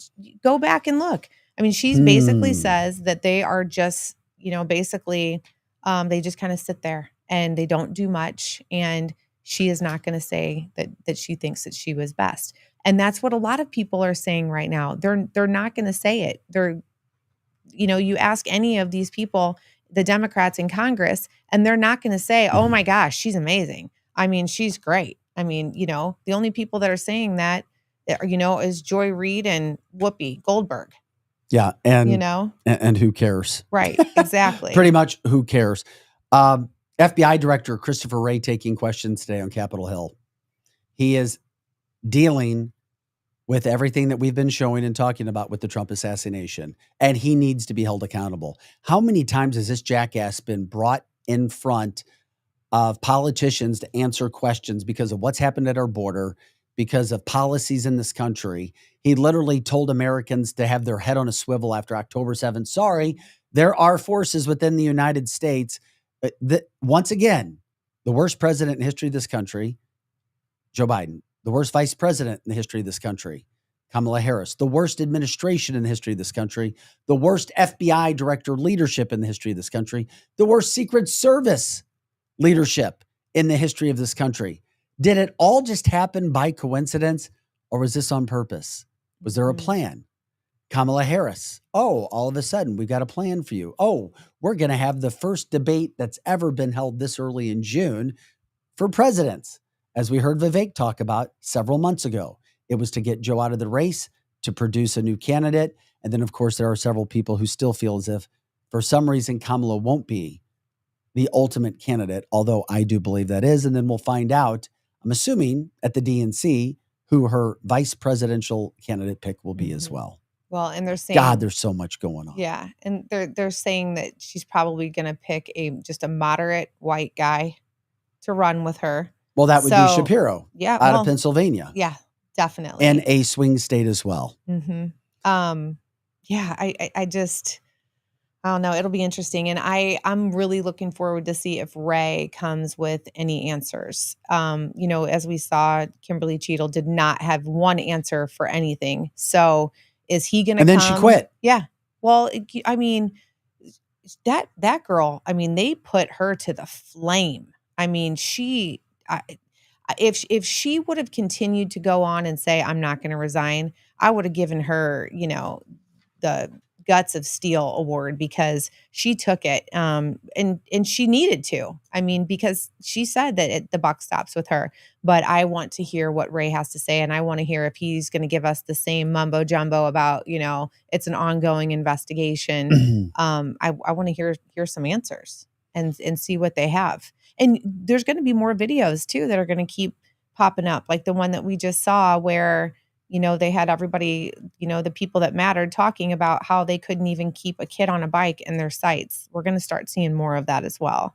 go back and look. I mean, she basically says that they are just, basically, they just kind of sit there and they don't do much. And she is not going to say that she thinks that she was best. And that's what a lot of people are saying right now. They're not going to say it. You ask any of these people, the Democrats in Congress, and they're not going to say, oh my gosh, she's amazing. I mean, she's great. I mean, the only people that are saying that, is Joy Reid and Whoopi Goldberg. Yeah. And, and who cares? Right. Exactly. Pretty much who cares? FBI Director Christopher Wray taking questions today on Capitol Hill. He is dealing with everything that we've been showing and talking about with the Trump assassination, and he needs to be held accountable. How many times has this jackass been brought in front of politicians to answer questions because of what's happened at our border, because of policies in this country? He literally told Americans to have their head on a swivel after October 7th. Sorry, there are forces within the United States. Once again, the worst president in the history of this country, Joe Biden. The worst vice president in the history of this country, Kamala Harris. The worst administration in the history of this country. The worst FBI director leadership in the history of this country. The worst Secret Service leadership in the history of this country. Did it all just happen by coincidence, or was this on purpose? Was there a plan? Kamala Harris. Oh, all of a sudden, we've got a plan for you. Oh, we're going to have the first debate that's ever been held this early in June for presidents. As we heard Vivek talk about several months ago, it was to get Joe out of the race, to produce a new candidate. And then, of course, there are several people who still feel as if, for some reason, Kamala won't be the ultimate candidate, although I do believe that is. And then we'll find out, I'm assuming, at the DNC, who her vice presidential candidate pick will be as well. Well, and they're saying, God, there's so much going on. Yeah. And they're saying that she's probably going to pick just a moderate white guy to run with her. Well, that would be Shapiro, out of Pennsylvania. Yeah, definitely. And a swing state as well. Mm-hmm. I don't know. It'll be interesting. And I'm really looking forward to see if Wray comes with any answers. As we saw, Kimberly Cheadle did not have one answer for anything. So is he going to come? And then she quit. Yeah. Well, I mean, that girl, I mean, they put her to the flame. I mean, if she would have continued to go on and say, I'm not going to resign, I would have given her, the Guts of Steel award because she took it, and she needed to. I mean, because she said that the buck stops with her. But I want to hear what Ray has to say, and I want to hear if he's going to give us the same mumbo jumbo about, it's an ongoing investigation. I want to hear some answers and see what they have. And there's going to be more videos too that are going to keep popping up, like the one that we just saw where they had everybody, the people that mattered talking about how they couldn't even keep a kid on a bike in their sights. We're going to start seeing more of that as well.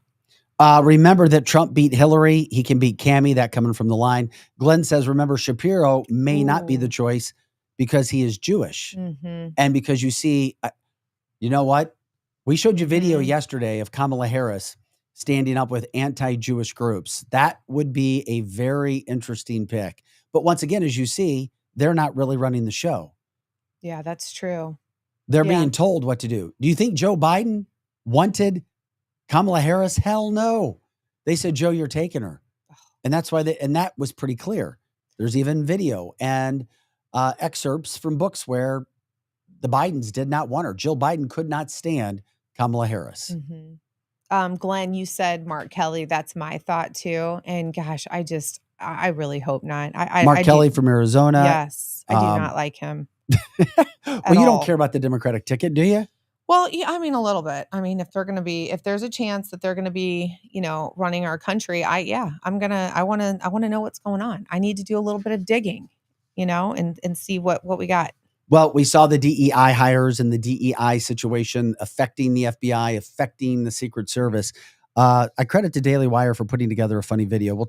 Remember that Trump beat Hillary. He can beat Cammie. That coming from the line. Glenn says, remember, Shapiro may not be the choice because he is Jewish. Mm-hmm. And because you see, you know what? We showed you video yesterday of Kamala Harris standing up with anti-Jewish groups. That would be a very interesting pick. But once again, as you see, they're not really running the show. Yeah, that's true. They're being told what to do. Do you think Joe Biden wanted Kamala Harris? Hell no. They said, Joe, you're taking her. And that's why and that was pretty clear. There's even video and excerpts from books where the Bidens did not want her. Jill Biden could not stand Kamala Harris. Mm-hmm. Glenn, you said Mark Kelly. That's my thought too. And gosh, I really hope not. Mark Kelly from Arizona. Yes. I do not like him. Well, you don't care about the Democratic ticket, do you? Well, yeah, I mean, a little bit. I mean, if there's a chance that they're going to be, running our country, I want to know what's going on. I need to do a little bit of digging, and see what we got. Well, we saw the DEI hires and the DEI situation affecting the FBI, affecting the Secret Service. I credit the Daily Wire for putting together a funny video.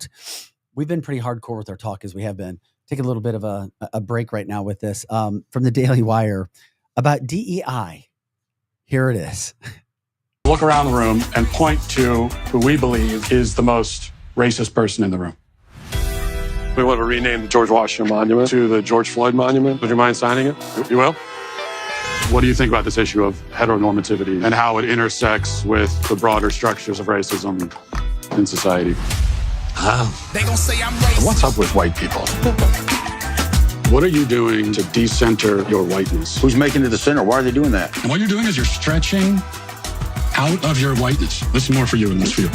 We've been pretty hardcore with our talk as we have been. Take a little bit of a break right now with this from the Daily Wire about DEI. Here it is. Look around the room and point to who we believe is the most racist person in the room. We want to rename the George Washington Monument to the George Floyd Monument. Would you mind signing it? You will? What do you think about this issue of heteronormativity and how it intersects with the broader structures of racism in society? They gonna say I'm racist. What's up with white people? What are you doing to decenter your whiteness? Who's making it the center? Why are they doing that? And what you're doing is you're stretching out of your whiteness. This is more for you and less for you.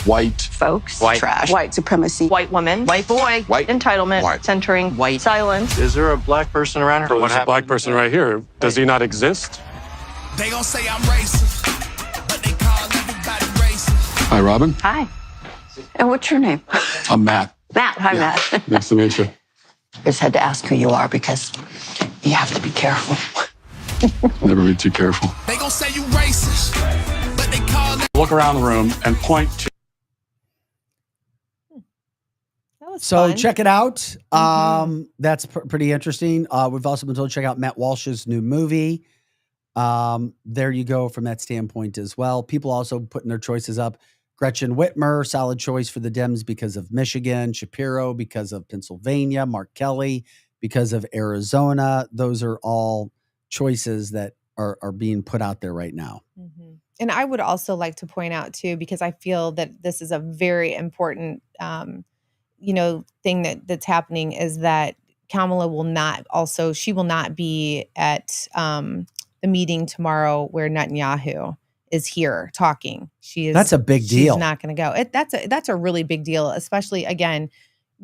White folks, white trash, white supremacy, white woman, white boy, white entitlement, white centering, white silence. Is there a black person around here? There's a black person right here. Does he not exist? They gonna say I'm racist, but they call everybody racist. Hi, Robin. Hi. And what's your name? I'm Matt. Matt. Hi, Matt. Nice to meet you. I just had to ask who you are because you have to be careful. Never be too careful. They gonna say you racist, but they call it. Look around the room and point to. So check it out. That's pretty interesting. We've also been told to check out Matt Walsh's new movie. There you go from that standpoint as well. People also putting their choices up. Gretchen Whitmer, solid choice for the Dems because of Michigan. Shapiro because of Pennsylvania. Mark Kelly because of Arizona. Those are all choices that are being put out there right now. Mm-hmm. And I would also like to point out too, because I feel that this is a very important thing that's happening, is that Kamala will not be at the meeting tomorrow where Netanyahu is here talking. That's a big deal. She's not going to go. That's a really big deal, especially again,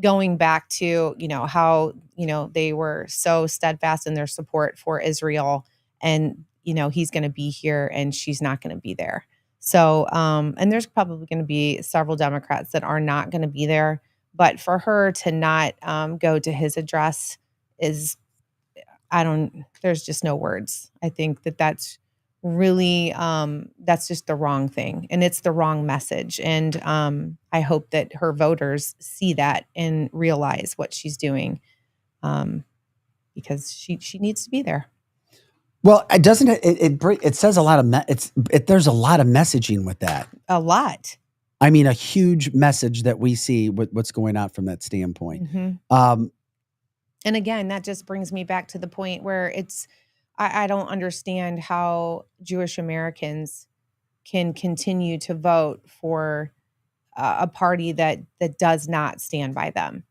going back to, how, they were so steadfast in their support for Israel, and, he's going to be here and she's not going to be there. So, and there's probably going to be several Democrats that are not going to be there. But for her to not go to his address there's just no words. I think that's really, that's just the wrong thing. And it's the wrong message. And I hope that her voters see that and realize what she's doing, because she needs to be there. Well, it says a lot of, there's a lot of messaging with that. A lot. I mean, a huge message that we see with what's going on from that standpoint. Mm-hmm. And again, that just brings me back to the point where I don't understand how Jewish Americans can continue to vote for a party that does not stand by them.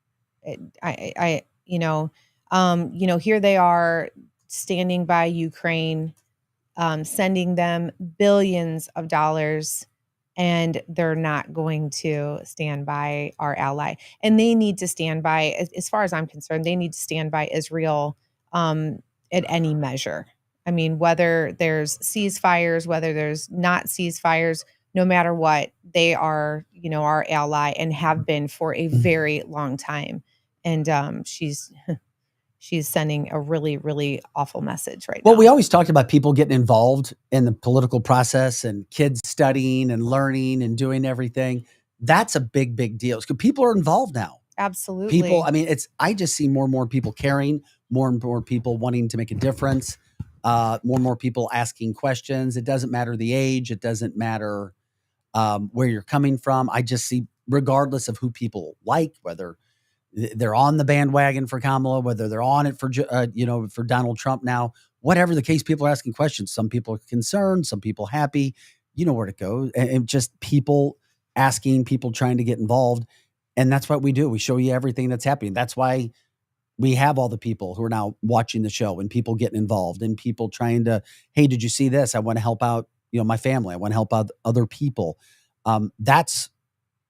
Here they are standing by Ukraine, sending them billions of dollars, and they're not going to stand by our ally. And they need to stand by, as far as I'm concerned, they need to stand by Israel at any measure. I mean, whether there's ceasefires, whether there's not ceasefires, no matter what, they are, our ally and have been for a very long time. And she's sending a really, really awful message right now. Well, we always talked about people getting involved in the political process and kids studying and learning and doing everything. That's a big, big deal. Because people are involved now. Absolutely. I just see more and more people caring, more and more people wanting to make a difference, more and more people asking questions. It doesn't matter the age. It doesn't matter where you're coming from. I just see, regardless of who people like, whether they're on the bandwagon for Kamala, whether they're on it for Donald Trump now, whatever the case, people are asking questions. Some people are concerned, some people happy. You know where to go. And just people asking, people trying to get involved. And that's what we do. We show you everything that's happening. That's why we have all the people who are now watching the show and people getting involved and people trying to, hey, did you see this? I want to help out, my family. I want to help out other people. That's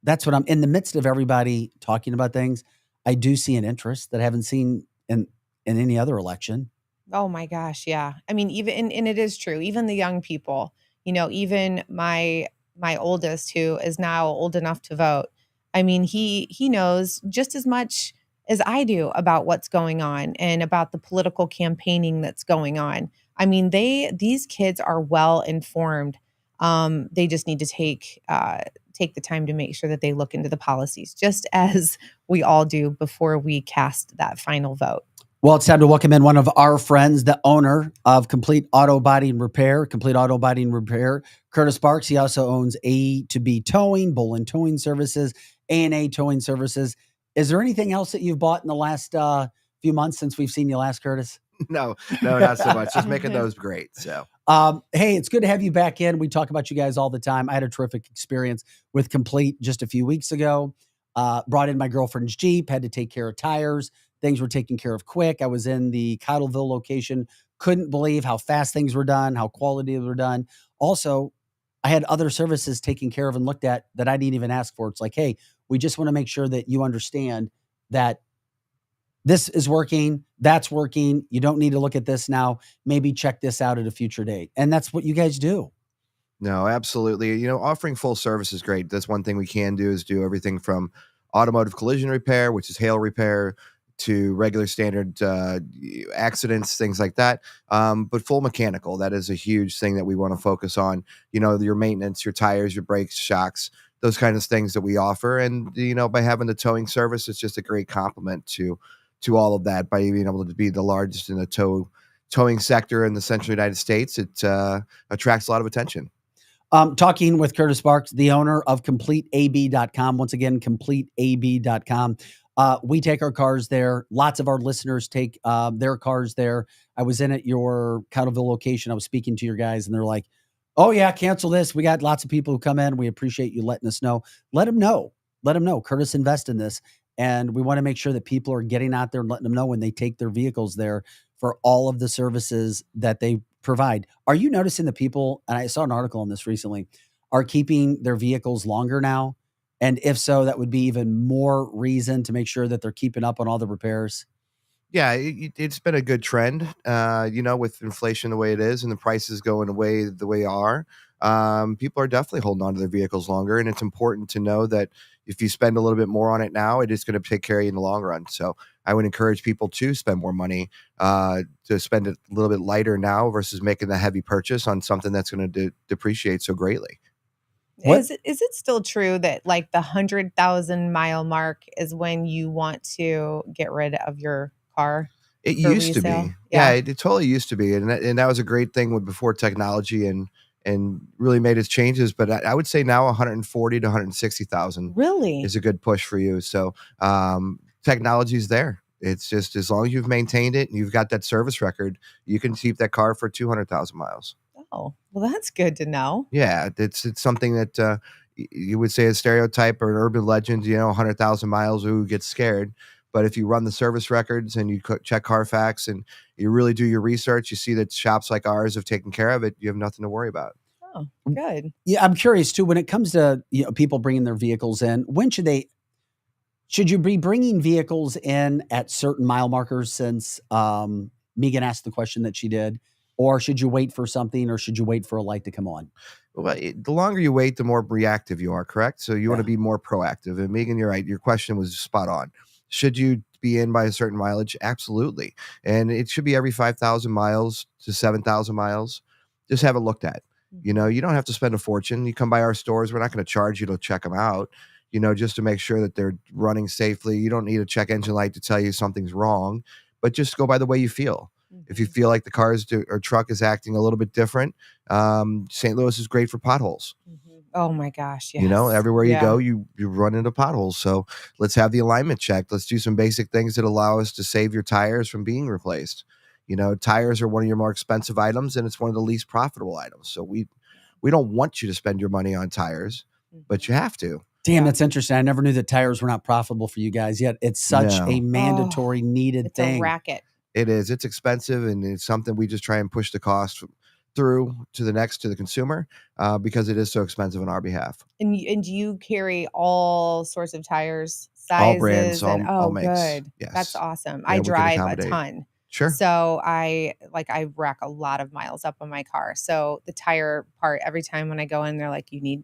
what I'm in the midst of everybody talking about things. I do see an interest that I haven't seen in any other election. Oh my gosh. Yeah. I mean, even, and it is true, even the young people, even my oldest, who is now old enough to vote. I mean, he knows just as much as I do about what's going on and about the political campaigning that's going on. I mean, these kids are well informed. They just need to take the time to make sure that they look into the policies, just as we all do before we cast that final vote. Well, it's time to welcome in one of our friends, the owner of Complete Auto Body and Repair, Kurtis Sparks. He also owns A to B Towing, Bolin Towing Services, A&A Towing Services. Is there anything else that you've bought in the last few months since we've seen you last, Kurtis? No, not so much. Just making those great. So, hey, it's good to have you back in. We talk about you guys all the time. I had a terrific experience with Complete just a few weeks ago. Brought in my girlfriend's Jeep, had to take care of tires. Things were taken care of quick. I was in the Cottleville location. Couldn't believe how fast things were done, how quality they were done. Also, I had other services taken care of and looked at that I didn't even ask for. It's like, hey, we just want to make sure that you understand that this is working, that's working. You don't need to look at this now. Maybe check this out at a future date. And that's what you guys do. No, absolutely. Offering full service is great. That's one thing we can do, is do everything from automotive collision repair, which is hail repair, to regular standard accidents, things like that. But full mechanical, that is a huge thing that we want to focus on. Your maintenance, your tires, your brakes, shocks, those kinds of things that we offer. And, by having the towing service, it's just a great complement to all of that. By being able to be the largest in the towing sector in the central United States, it attracts a lot of attention. Talking with Kurtis Sparks, the owner of CompleteAB.com. Once again, CompleteAB.com. We take our cars there. Lots of our listeners take their cars there. I was in at your Cottleville location. I was speaking to your guys, and they're like, oh, yeah, cancel this. We got lots of people who come in. We appreciate you letting us know. Let them know. Let them know. Kurtis invest in this. And we want to make sure that people are getting out there and letting them know when they take their vehicles there for all of the services that they provide. Are you noticing that people, and I saw an article on this recently, are keeping their vehicles longer now? And if so, that would be even more reason to make sure that they're keeping up on all the repairs. Yeah, it's been a good trend, with inflation the way it is and the prices going away the way they are. People are definitely holding on to their vehicles longer. And it's important to know that if you spend a little bit more on it now, it is going to take care of you in the long run. So I would encourage people to spend more money, to spend it a little bit lighter now versus making the heavy purchase on something that's going to depreciate so greatly. Is it still true that like the 100,000 mile mark is when you want to get rid of your car? It used to be. Yeah, it totally used to be. And that was a great thing before technology and really made its changes. But I would say now 140 to 160,000 really is a good push for you. So technology is there. It's just, as long as you've maintained it and you've got that service record, you can keep that car for 200,000 miles. Oh, well, that's good to know. Yeah, it's something that you would say a stereotype or an urban legend, 100,000 miles, ooh, get scared. But if you run the service records and you check Carfax and you really do your research, you see that shops like ours have taken care of it. You have nothing to worry about. Oh, good. Yeah, I'm curious too. When it comes to people bringing their vehicles in, when should you be bringing vehicles in at certain mile markers? Since Megan asked the question that she did, or should you wait for something, or should you wait for a light to come on? Well, the longer you wait, the more reactive you are. Correct. So you want to be more proactive. And Megan, you're right. Your question was spot on. Should you be in by a certain mileage? Absolutely. And it should be every 5,000 miles to 7,000 miles. Just have it looked at. You know, you don't have to spend a fortune. You come by our stores. We're not going to charge you to check them out, just to make sure that they're running safely. You don't need a check engine light to tell you something's wrong, but just go by the way you feel. If you feel like the car's or truck is acting a little bit different, St. Louis is great for potholes. Oh my gosh. Yes. Everywhere you go, you run into potholes. So let's have the alignment checked. Let's do some basic things that allow us to save your tires from being replaced. Tires are one of your more expensive items, and it's one of the least profitable items. So we don't want you to spend your money on tires, but you have to. Damn, that's interesting. I never knew that tires were not profitable for you guys, yet it's such a mandatory, needed thing. It's a racket. It is. It's expensive, and it's something we just try and push the cost through to the consumer because it is so expensive on our behalf. And do you carry all sorts of tires, sizes? All brands, all makes. Good. Yes. That's awesome. Yeah, I we can drive a accommodate. ton. Sure. So I rack a lot of miles up on my car. So the tire part, every time when I go in, they're like, you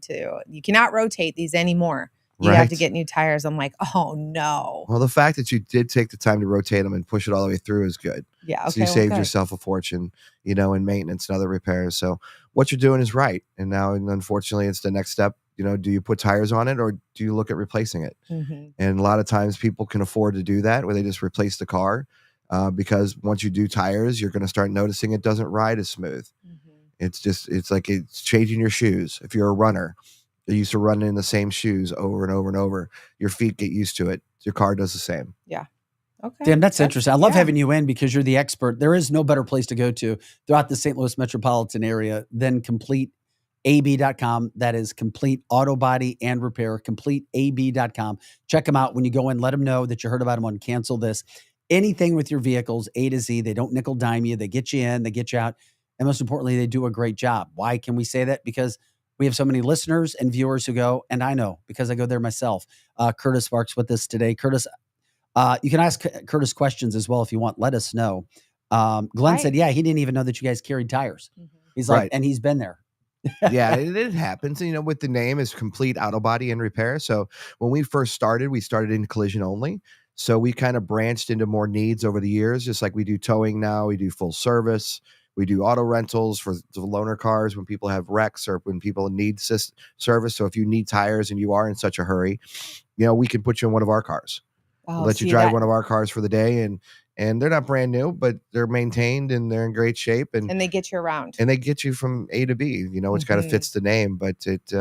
cannot rotate these anymore. You have to get new tires. I'm like, oh no. Well, the fact that you did take the time to rotate them and push it all the way through is good. Yeah. Okay, So you saved yourself a fortune, in maintenance and other repairs. So what you're doing is right. And now, unfortunately, it's the next step. Do you put tires on it, or do you look at replacing it? Mm-hmm. And a lot of times people can afford to do that, where they just replace the car. Because once you do tires, you're going to start noticing it doesn't ride as smooth. Mm-hmm. It's like it's changing your shoes. If you're a runner, you used to run in the same shoes over and over and over. Your feet get used to it. Your car does the same. Yeah. Okay. Damn, that's interesting. I love having you in because you're the expert. There is no better place to go to throughout the St. Louis metropolitan area than CompleteAB.com. That is Complete Auto Body and Repair, CompleteAB.com. Check them out. When you go in, let them know that you heard about them on Cancel This. Anything with your vehicles, A to Z, they don't nickel dime you. They get you in, they get you out. And most importantly, they do a great job. Why can we say that? Because we have so many listeners and viewers who go, and I know because I go there myself. Kurtis Sparks with us today. Kurtis, you can ask Kurtis questions as well if you want. Let us know. Glenn said, yeah, he didn't even know that you guys carried tires. Mm-hmm. He's like, and he's been there. Yeah, it happens. With the name is Complete Auto Body and Repair. So when we first started, we started in collision only. So we kind of branched into more needs over the years, just like we do towing now. We do full service. We do auto rentals for the loaner cars when people have wrecks or when people need service. So if you need tires and you are in such a hurry, we can put you in one of our cars. We'll let you drive one of our cars for the day. And they're not brand new, but they're maintained and they're in great shape. And they get you around. And they get you from A to B. It's kind of fits the name, but it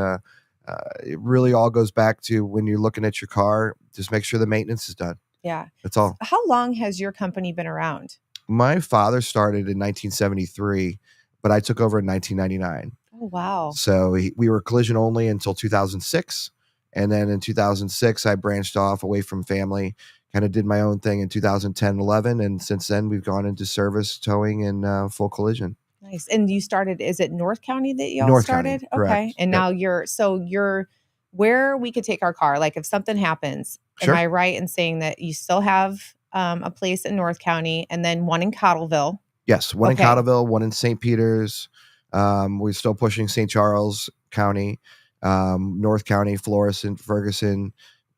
really all goes back to when you're looking at your car, just make sure the maintenance is done. Yeah. That's all. How long has your company been around? My father started in 1973, but I took over in 1999. Oh, wow. So we were collision only until 2006. And then in 2006, I branched off away from family, kind of did my own thing in 2010, 11. And since then, we've gone into service, towing, and full collision. Nice. And you started, is it North County that y'all North started? County, correct. Okay. And now you're where we could take our car. Like if something happens, Sure. Am I right in saying that you still have a place in North County and then one in Cottleville? Yes. One in Cottleville, one in St. Peters. We're still pushing St. Charles County, North County, Florissant, Ferguson,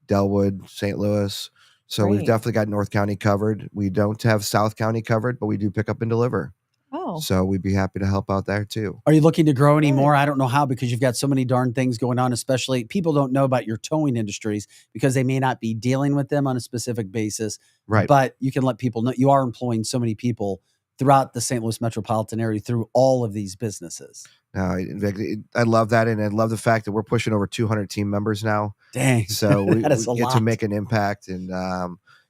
Delwood, St. Louis. So we've definitely got North County covered. We don't have South County covered, but we do pick up and deliver. Oh. So we'd be happy to help out there too. Are you looking to grow any more? I don't know how, because you've got so many darn things going on, especially people don't know about your towing industries because they may not be dealing with them on a specific basis. Right. But you can let people know you are employing so many people throughout the St. Louis metropolitan area through all of these businesses. I love that. And I love the fact that we're pushing over 200 team members now. Dang. So we That is a get lot. to make an impact. And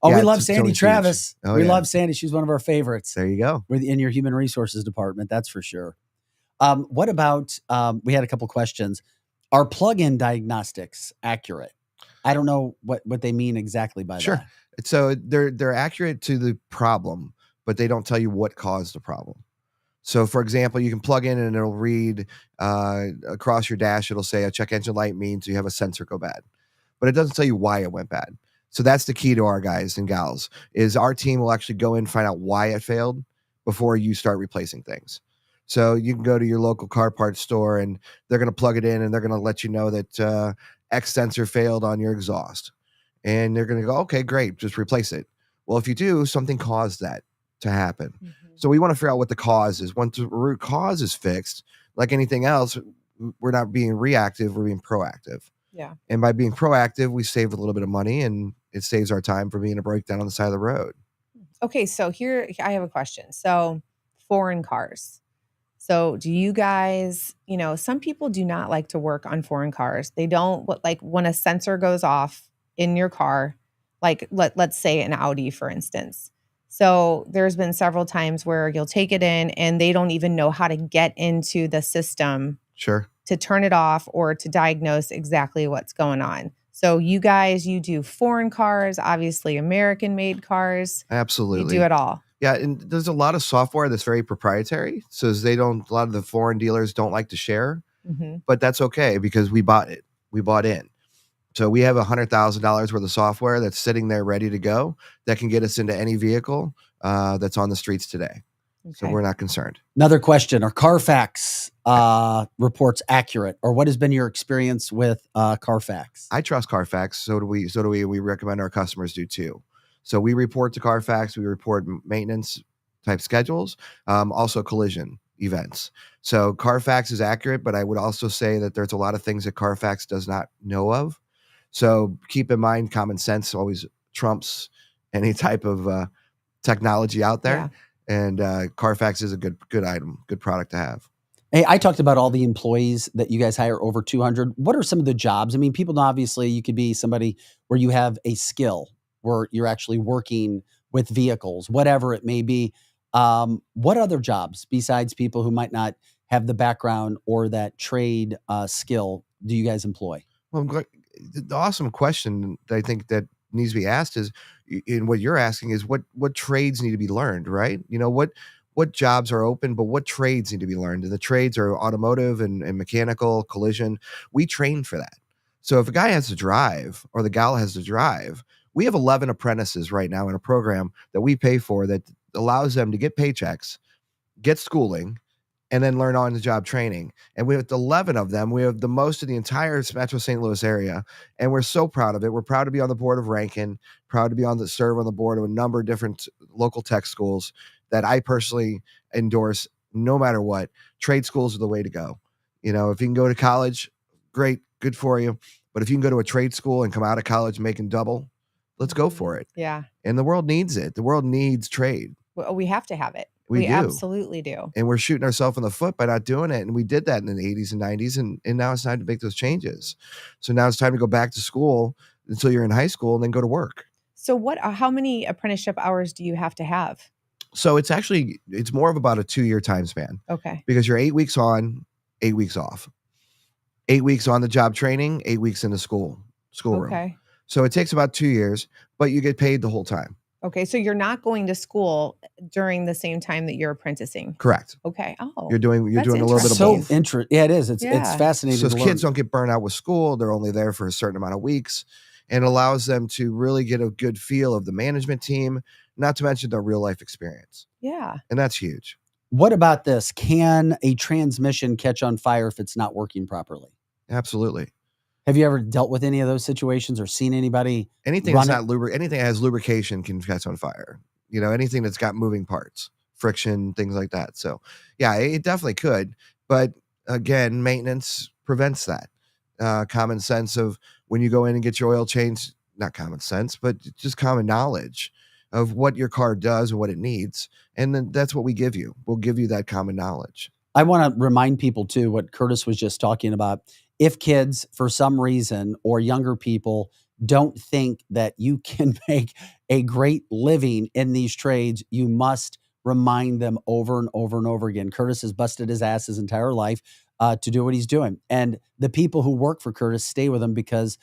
we love Sandy Travis. Oh, we love Sandy. She's one of our favorites. There you go. We're in your human resources department. That's for sure. What about, we had a couple questions. Are plug-in diagnostics accurate? I don't know what they mean exactly by Sure. that. So they're accurate to the problem, but they don't tell you what caused the problem. So, for example, you can plug in and it'll read across your dash. It'll say a check engine light means you have a sensor go bad, but it doesn't tell you why it went bad. So that's the key to our guys and gals is our team will actually go in and find out why it failed before you start replacing things. So you can go to your local car parts store and they're going to plug it in and they're going to let you know that X sensor failed on your exhaust. And they're going to go, okay, great, just replace it. Well, if you do, something caused that to happen. So we want to figure out what the cause is. Once the root cause is fixed, like anything else, we're not being reactive, we're being proactive. Yeah. And by being proactive, we save a little bit of money and it saves our time for being a breakdown on the side of the road. Okay, so here I have a question. So foreign cars. So do you guys, some people do not like to work on foreign cars. They don't like when a sensor goes off in your car, like let's say an Audi, for instance. So there's been several times where you'll take it in and they don't even know how to get into the system Sure. to turn it off or to diagnose exactly what's going on. So you guys, you do foreign cars, obviously American-made cars. Absolutely. You do it all. Yeah, and there's a lot of software that's very proprietary. So a lot of the foreign dealers don't like to share, but that's okay because we bought it. We bought in. So we have $100,000 worth of software that's sitting there ready to go that can get us into any vehicle that's on the streets today. Okay. So we're not concerned. Another question: are Carfax reports accurate, or what has been your experience with Carfax? I trust Carfax. So do we. We recommend our customers do too. So we report to Carfax. We report maintenance type schedules, also collision events. So Carfax is accurate, but I would also say that there's a lot of things that Carfax does not know of. So keep in mind, common sense always trumps any type of technology out there. Yeah. And Carfax is a good item, good product to have. Hey, I talked about all the employees that you guys hire, over 200. What are some of the jobs? I mean, people know, obviously, you could be somebody where you have a skill, where you're actually working with vehicles, whatever it may be. What other jobs besides people who might not have the background or that trade skill do you guys employ? Well, the awesome question that I think that needs to be asked is, in what you're asking is what trades need to be learned, right? What jobs are open, but what trades need to be learned? And the trades are automotive and mechanical, collision. We train for that. So if a guy has to drive or the gal has to drive, we have 11 apprentices right now in a program that we pay for that allows them to get paychecks, get schooling, and then learn on-the-job training. And we have 11 of them. We have the most in the entire Metro St. Louis area, and we're so proud of it. We're proud to be on the board of Rankin, proud to be serve on the board of a number of different local tech schools that I personally endorse no matter what. Trade schools are the way to go. If you can go to college, great, good for you. But if you can go to a trade school and come out of college making double, let's go for it. Yeah. And the world needs it. The world needs trade. Well, we have to have it. We do. Absolutely do. And we're shooting ourselves in the foot by not doing it. And we did that in the 80s and 90s. And now it's time to make those changes. So now it's time to go back to school until you're in high school and then go to work. So how many apprenticeship hours do you have to have? So it's more of about a 2-year time span. Okay. Because you're 8 weeks on, 8 weeks off. 8 weeks on the job training, 8 weeks in the schoolroom. Okay. So it takes about 2 years, but you get paid the whole time. Okay, so you're not going to school during the same time that you're apprenticing. Correct. Okay. Oh, you're doing a little bit of both. Yeah, it is. It's fascinating. So kids don't get burned out with school. They're only there for a certain amount of weeks, and it allows them to really get a good feel of the management team, not to mention their real life experience. Yeah. And that's huge. What about this? Can a transmission catch on fire if it's not working properly? Absolutely. Have you ever dealt with any of those situations or seen anybody? Anything that's not anything that has lubrication can catch on fire. Anything that's got moving parts, friction, things like that. So yeah, it definitely could. But again, maintenance prevents that. Common sense of when you go in and get your oil changed, not common sense, but just common knowledge of what your car does and what it needs. And then that's what we give you. We'll give you that common knowledge. I want to remind people too, what Kurtis was just talking about. If kids, for some reason, or younger people don't think that you can make a great living in these trades, you must remind them over and over and over again. Kurtis has busted his ass his entire life to do what he's doing. And the people who work for Kurtis stay with him because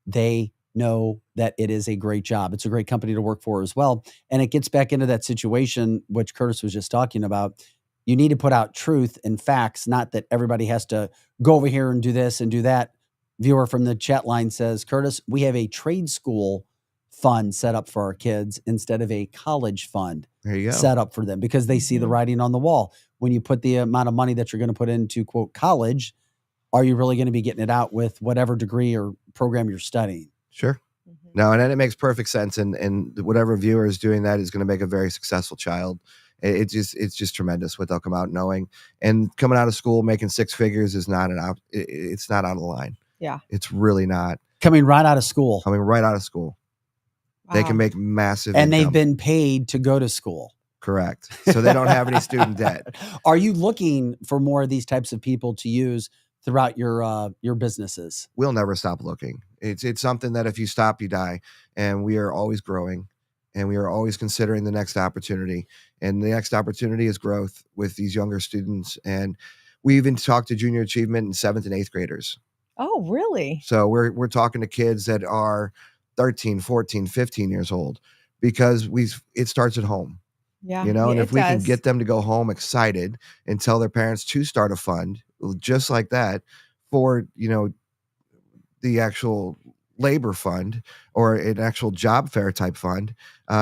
they know that it is a great job. It's a great company to work for as well. And it gets back into that situation, which Kurtis was just talking about. You need to put out truth and facts, not that everybody has to go over here and do this and do that. Viewer from the chat line says, Kurtis, we have a trade school fund set up for our kids instead of a college fund There you go. set up for them because they see the writing on the wall. When you put the amount of money that you're going to put into, quote, college, are you really going to be getting it out with whatever degree or program you're studying? Sure. No, and it makes perfect sense. And whatever viewer is doing that is going to make a very successful child. It's just tremendous what they'll come out knowing. And coming out of school making six figures is not it's not out of the line. Yeah. It's really not. Coming right out of school. Coming right out of school. They can make massive and income. they've been paid to go to school. Correct. So they don't have any student debt. Are you looking for more of these types of people to use throughout your businesses? We'll never stop looking. It's something that if you stop, you die. And we are always growing, and we are always considering the next opportunity. And the next opportunity is growth with these younger students. And we even talked to junior achievement in 7th and 8th graders. Oh, really? So we're talking to kids that are 13, 14, 15 years old because it starts at home. Yeah. You know, and if we can does. get them to go home excited and tell their parents to start a fund just like that for, the actual labor fund or an actual job fair type fund,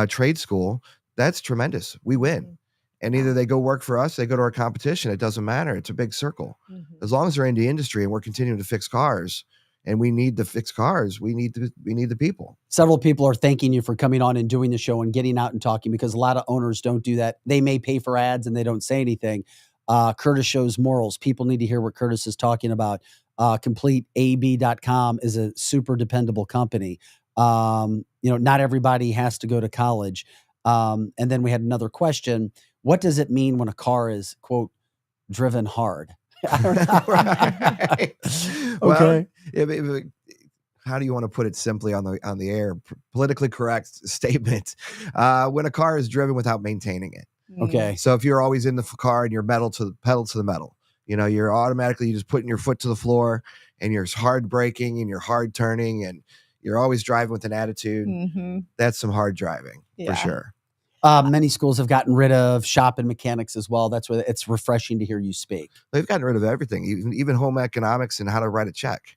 trade school, that's tremendous. We win. And either they go work for us, they go to our competition. It doesn't matter. It's a big circle. As long as they're in the industry and we're continuing to fix cars, and we need to fix cars, we need the people. Several people are thanking you for coming on and doing the show and getting out and talking because a lot of owners don't do that. They may pay for ads and they don't say anything. Kurtis shows morals. People need to hear what Kurtis is talking about. CompleteAB.com is a super dependable company. Not everybody has to go to college. And then we had another question. What does it mean when a car is, quote, driven hard? I don't know. Okay. Well, how do you want to put it simply on the air? Politically correct statement. When a car is driven without maintaining it. Okay. So if you're always in the car and you're pedal to the metal, you're automatically just putting your foot to the floor and you're hard braking and you're hard turning and you're always driving with an attitude. That's some hard driving for sure. Many schools have gotten rid of shop and mechanics as well. That's where it's refreshing to hear you speak. They've gotten rid of everything, even home economics and how to write a check.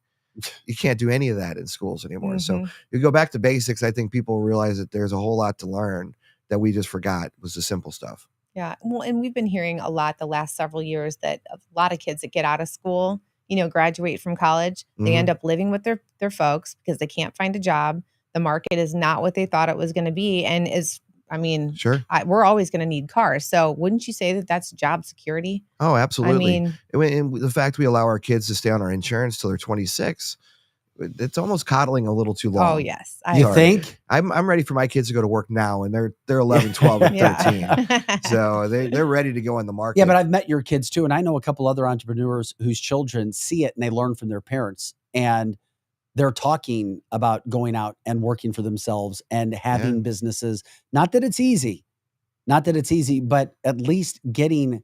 You can't do any of that in schools anymore. So you go back to basics. I think people realize that there's a whole lot to learn that we just forgot was the simple stuff. Yeah. Well, and we've been hearing a lot the last several years that a lot of kids that get out of school, graduate from college, they end up living with their folks because they can't find a job. The market is not what they thought it was going to be. And sure, we're always going to need cars. So wouldn't you say that that's job security? Oh, absolutely. And the fact we allow our kids to stay on our insurance till they're 26, it's almost coddling a little too long. Oh, yes. You think? I'm ready for my kids to go to work now, and they're 11, 12, and 13. So they're ready to go in the market. Yeah, but I've met your kids too, and I know a couple other entrepreneurs whose children see it and they learn from their parents, and they're talking about going out and working for themselves and having businesses. Not that it's easy, but at least getting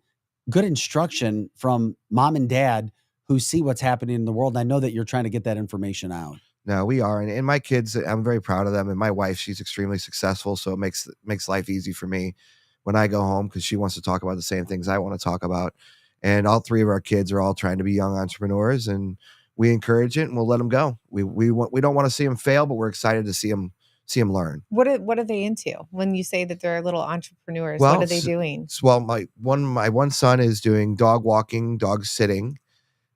good instruction from mom and dad who see what's happening in the world. And I know that you're trying to get that information out. No, we are. And my kids, I'm very proud of them. And my wife, she's extremely successful. So it makes life easy for me when I go home because she wants to talk about the same things I want to talk about. And all three of our kids are all trying to be young entrepreneurs, and we encourage it and we'll let them go. We don't want to see them fail, but we're excited to see them learn. What are they into when you say that they're little entrepreneurs? What are they doing? Well, my one son is doing dog walking, dog sitting.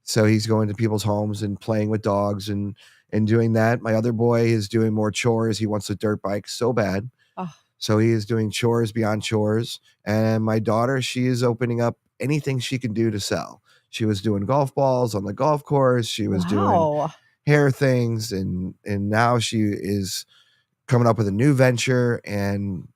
So he's going to people's homes and playing with dogs and doing that. My other boy is doing more chores. He wants a dirt bike so bad. Oh. So he is doing chores beyond chores. And my daughter, she is opening up anything she can do to sell. She was doing golf balls on the golf course. She was doing hair things. And now she is coming up with a new venture. And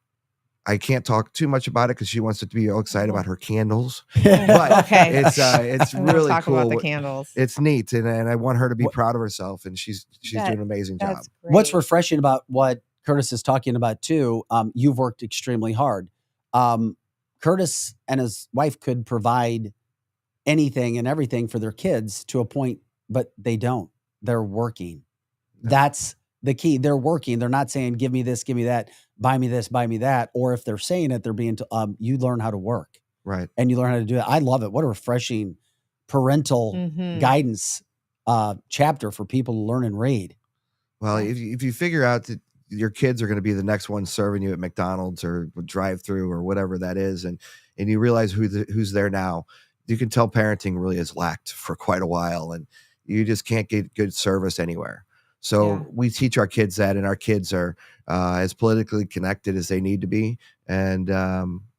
I can't talk too much about it because she wants to be all excited about her candles. But it's really talk cool. About the candles. It's neat. And I want her to be proud of herself. And she's doing an amazing job. Great. What's refreshing about what Kurtis is talking about too, you've worked extremely hard. Kurtis and his wife could provide anything and everything for their kids to a point, but they don't. They're working. That's the key. They're working. They're not saying, give me this, give me that, buy me this, buy me that. Or if they're saying it, they're being, you learn how to work. Right. And you learn how to do it. I love it. What a refreshing parental guidance chapter for people to learn and raid. Well, if you figure out that your kids are going to be the next one serving you at McDonald's or drive-through or whatever that is, and you realize who's there now, you can tell parenting really has lacked for quite a while, and you just can't get good service anywhere. So we teach our kids that, and our kids are as politically connected as they need to be, and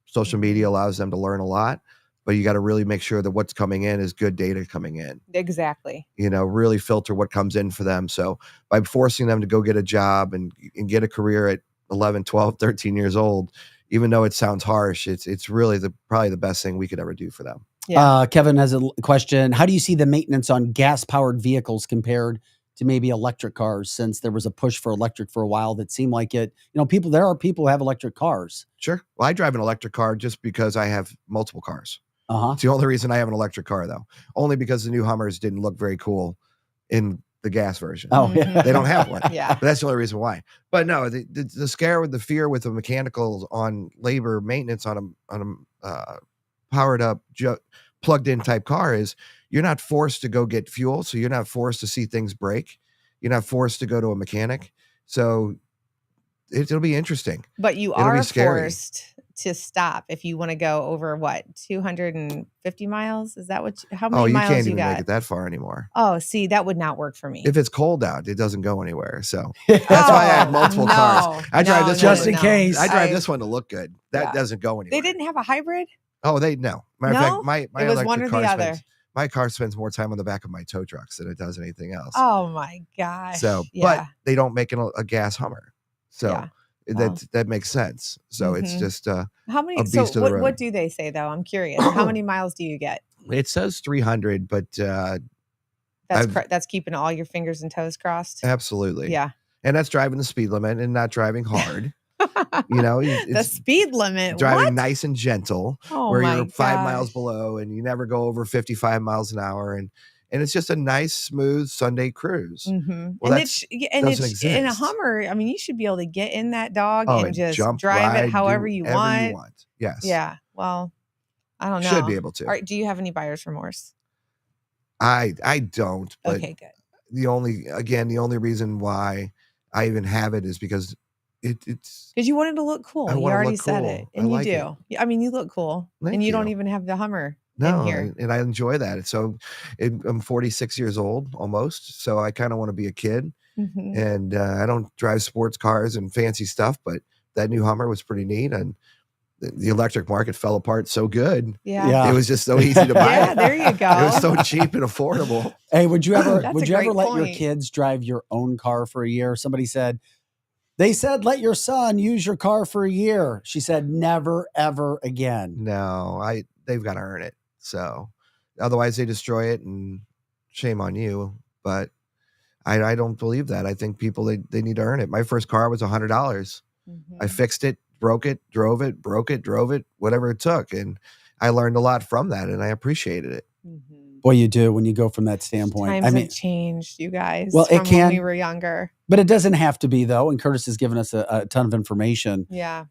social media allows them to learn a lot. But you got to really make sure that what's coming in is good data coming in. Exactly. Really filter what comes in for them. So by forcing them to go get a job and get a career at 11, 12, 13 years old, even though it sounds harsh, it's really probably the best thing we could ever do for them. Yeah. Kevin has a question. How do you see the maintenance on gas-powered vehicles compared to maybe electric cars, since there was a push for electric for a while that seemed like it, there are people who have electric cars. Sure. Well, I drive an electric car just because I have multiple cars. Uh-huh. It's the only reason I have an electric car, though. Only because the new Hummers didn't look very cool in the gas version. Oh, yeah. They don't have one. Yeah. But that's the only reason why. But no, the scare with the fear with the mechanicals on labor maintenance on a powered up, plugged in type car is you're not forced to go get fuel. So you're not forced to see things break. You're not forced to go to a mechanic. So it'll be interesting. But you It'll are be scary. forced to stop if you want to go over 250 miles. Is that how many you miles can't you even got? make it that far anymore. Oh, see, that would not work for me. If it's cold out, it doesn't go anywhere. So that's why I have multiple cars. I drive this just one in case. I drive this one to look good. That doesn't go anywhere. They didn't have a hybrid? Oh, no. Matter of fact, my it was one or electric the car other. my car spends more time on the back of my tow trucks than it does anything else. Oh my gosh. So, but they don't make a gas Hummer. So that makes sense. So it's just how many? a beast of the road. What do they say though? I'm curious. How many miles do you get? It says 300, but that's keeping all your fingers and toes crossed. Absolutely. Yeah. And that's driving the speed limit and not driving hard. The speed limit. Driving nice and gentle, Oh where my you're 5 gosh. miles below and you never go over 55 miles an hour. And it's just a nice, smooth Sunday cruise. Mm-hmm. Well, and doesn't it's in a exist. Hummer. I mean, you should be able to get in that dog Oh, and just jump, drive ride, it however do you whatever want. Yes. Yeah. Well, I don't know. Should be able to. All right, do you have any buyer's remorse? I don't. But Okay, good. the only reason why I even have it is because it's Because you wanted to look cool. I You wanna already look said cool. it, I and you like do. I mean, you look cool, Thank and you don't you. even have the Hummer in no, here. and I enjoy that. So I'm 46 years old almost. So I kind of want to be a kid. Mhm. And I don't drive sports cars and fancy stuff, but that new Hummer was pretty neat. And the electric market fell apart so good. Yeah. It was just so easy to buy. Yeah, there you go. It was so cheap and affordable. Hey, would you ever That's would a you ever great let your point. kids drive your own car for a year? Somebody said, they said, let your son use your car for a year. She said, never, ever again. No, they've got to earn it. So otherwise they destroy it, and shame on you. But I don't believe that. I think people, they need to earn it. My first car was $100. Mm-hmm. I fixed it, broke it, drove it, drove it, whatever it took. And I learned a lot from that, and I appreciated it. Boy, you do when you go from that standpoint. Times I mean, have changed, you guys. Well, it from can- when we were younger. but it doesn't have to be, though. And Curtis has given us a ton of information Yeah.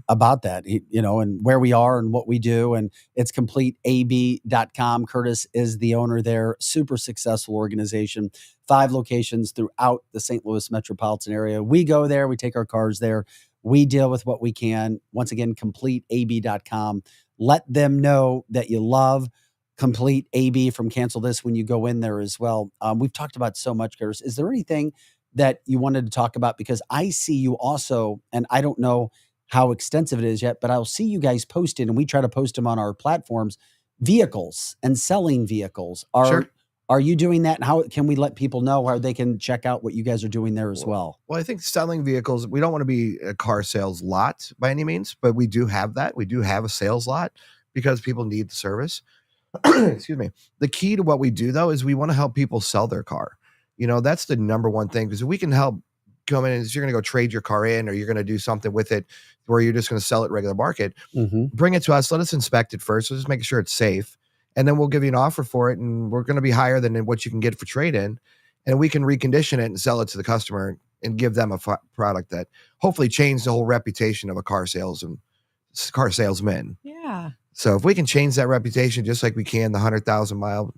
about that, and where we are and what we do. And it's CompleteAB.com. Curtis is the owner there. Super successful organization. 5 locations throughout the St. Louis metropolitan area. We go there. We take our cars there. We deal with what we can. Once again, CompleteAB.com. Let them know that you love Complete AB from Cancel This when you go in there as well. We've talked about so much, Curtis. Is there anything that you wanted to talk about? Because I see you also, and I don't know how extensive it is yet, but I'll see you guys posted, and we try to post them on our platforms, vehicles and selling vehicles. Are you doing that? And how can we let people know how they can check out what you guys are doing there as well? Well, I think selling vehicles, we don't want to be a car sales lot by any means, but we do have that. We do have a sales lot because people need the service. Excuse me. The key to what we do, though, is we want to help people sell their car. That's the number one thing, because if we can help come in, and you're going to go trade your car in, or you're going to do something with it where you're just going to sell it regular market, bring it to us. Let us inspect it first. Let's just make sure it's safe. And then we'll give you an offer for it. And we're going to be higher than what you can get for trade in. And we can recondition it and sell it to the customer and give them a product that hopefully change the whole reputation of a car salesman. Yeah. So if we can change that reputation just like we can the 100,000 mile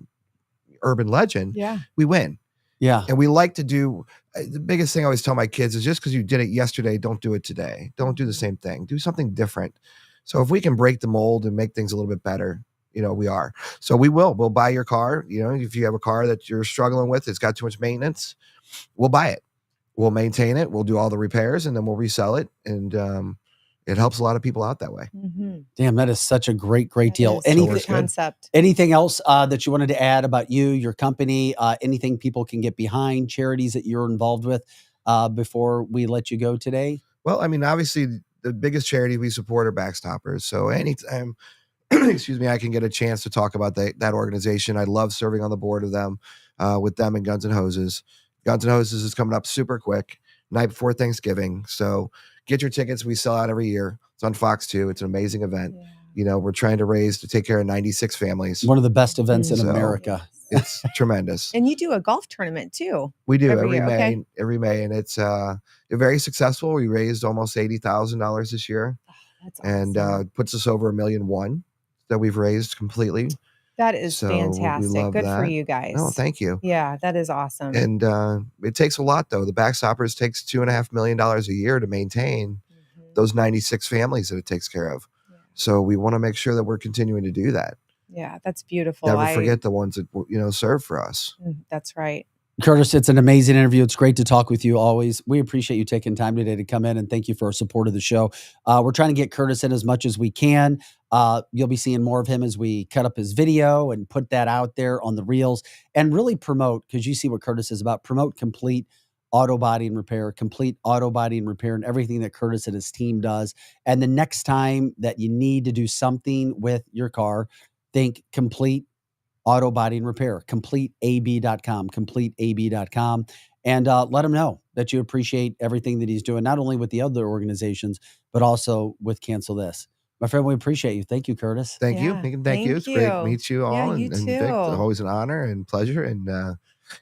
urban legend, Yeah. we win. Yeah. And we like to do the biggest thing I always tell my kids is just because you did it yesterday, don't do it today. Don't do the same thing. Do something different. So if we can break the mold and make things a little bit better, we are. So we'll buy your car. If you have a car that you're struggling with, it's got too much maintenance, we'll buy it. We'll maintain it. We'll do all the repairs and then we'll resell it. And it helps a lot of people out that way. Mm-hmm. Damn, that is such a great deal. Good concept. Anything else that you wanted to add about you, your company, anything people can get behind, charities that you're involved with before we let you go today? Well, I mean, obviously the biggest charity we support are Backstoppers. So anytime, excuse me, I can get a chance to talk about that organization. I love serving on the board of them, with them and Guns and Hoses. Guns and Hoses is coming up super quick, night before Thanksgiving. So get your tickets. We sell out every year. It's on Fox 2. It's an amazing event. We're trying to take care of 96 families. One of the best events in America. It's tremendous. And you do a golf tournament too. We do every every year, May, and it's very successful. We raised almost $80,000 this year, that's awesome. and puts us over $1.1 million that we've raised completely. That is fantastic. Good for you guys. Oh, thank you. Yeah, that is awesome. And it takes a lot, though. The Backstoppers takes $2.5 million a year to maintain those 96 families that it takes care of. Yeah. So we want to make sure that we're continuing to do that. Yeah, that's beautiful. Never forget the ones that serve for us. That's right. Kurtis, it's an amazing interview. It's great to talk with you always. We appreciate you taking time today to come in, and thank you for our support of the show. We're trying to get Kurtis in as much as we can. You'll be seeing more of him as we cut up his video and put that out there on the reels and really promote, because you see what Kurtis is about, promote complete auto body and repair, and everything that Kurtis and his team does. And the next time that you need to do something with your car, think Complete Auto Body and Repair, CompleteAB.com, and let him know that you appreciate everything that he's doing, not only with the other organizations, but also with Cancel This. My friend, we appreciate you. Thank you, Kurtis. Thank you. Thank you. It's great to meet you all. Yeah, you and too. Vic, always an honor and pleasure. And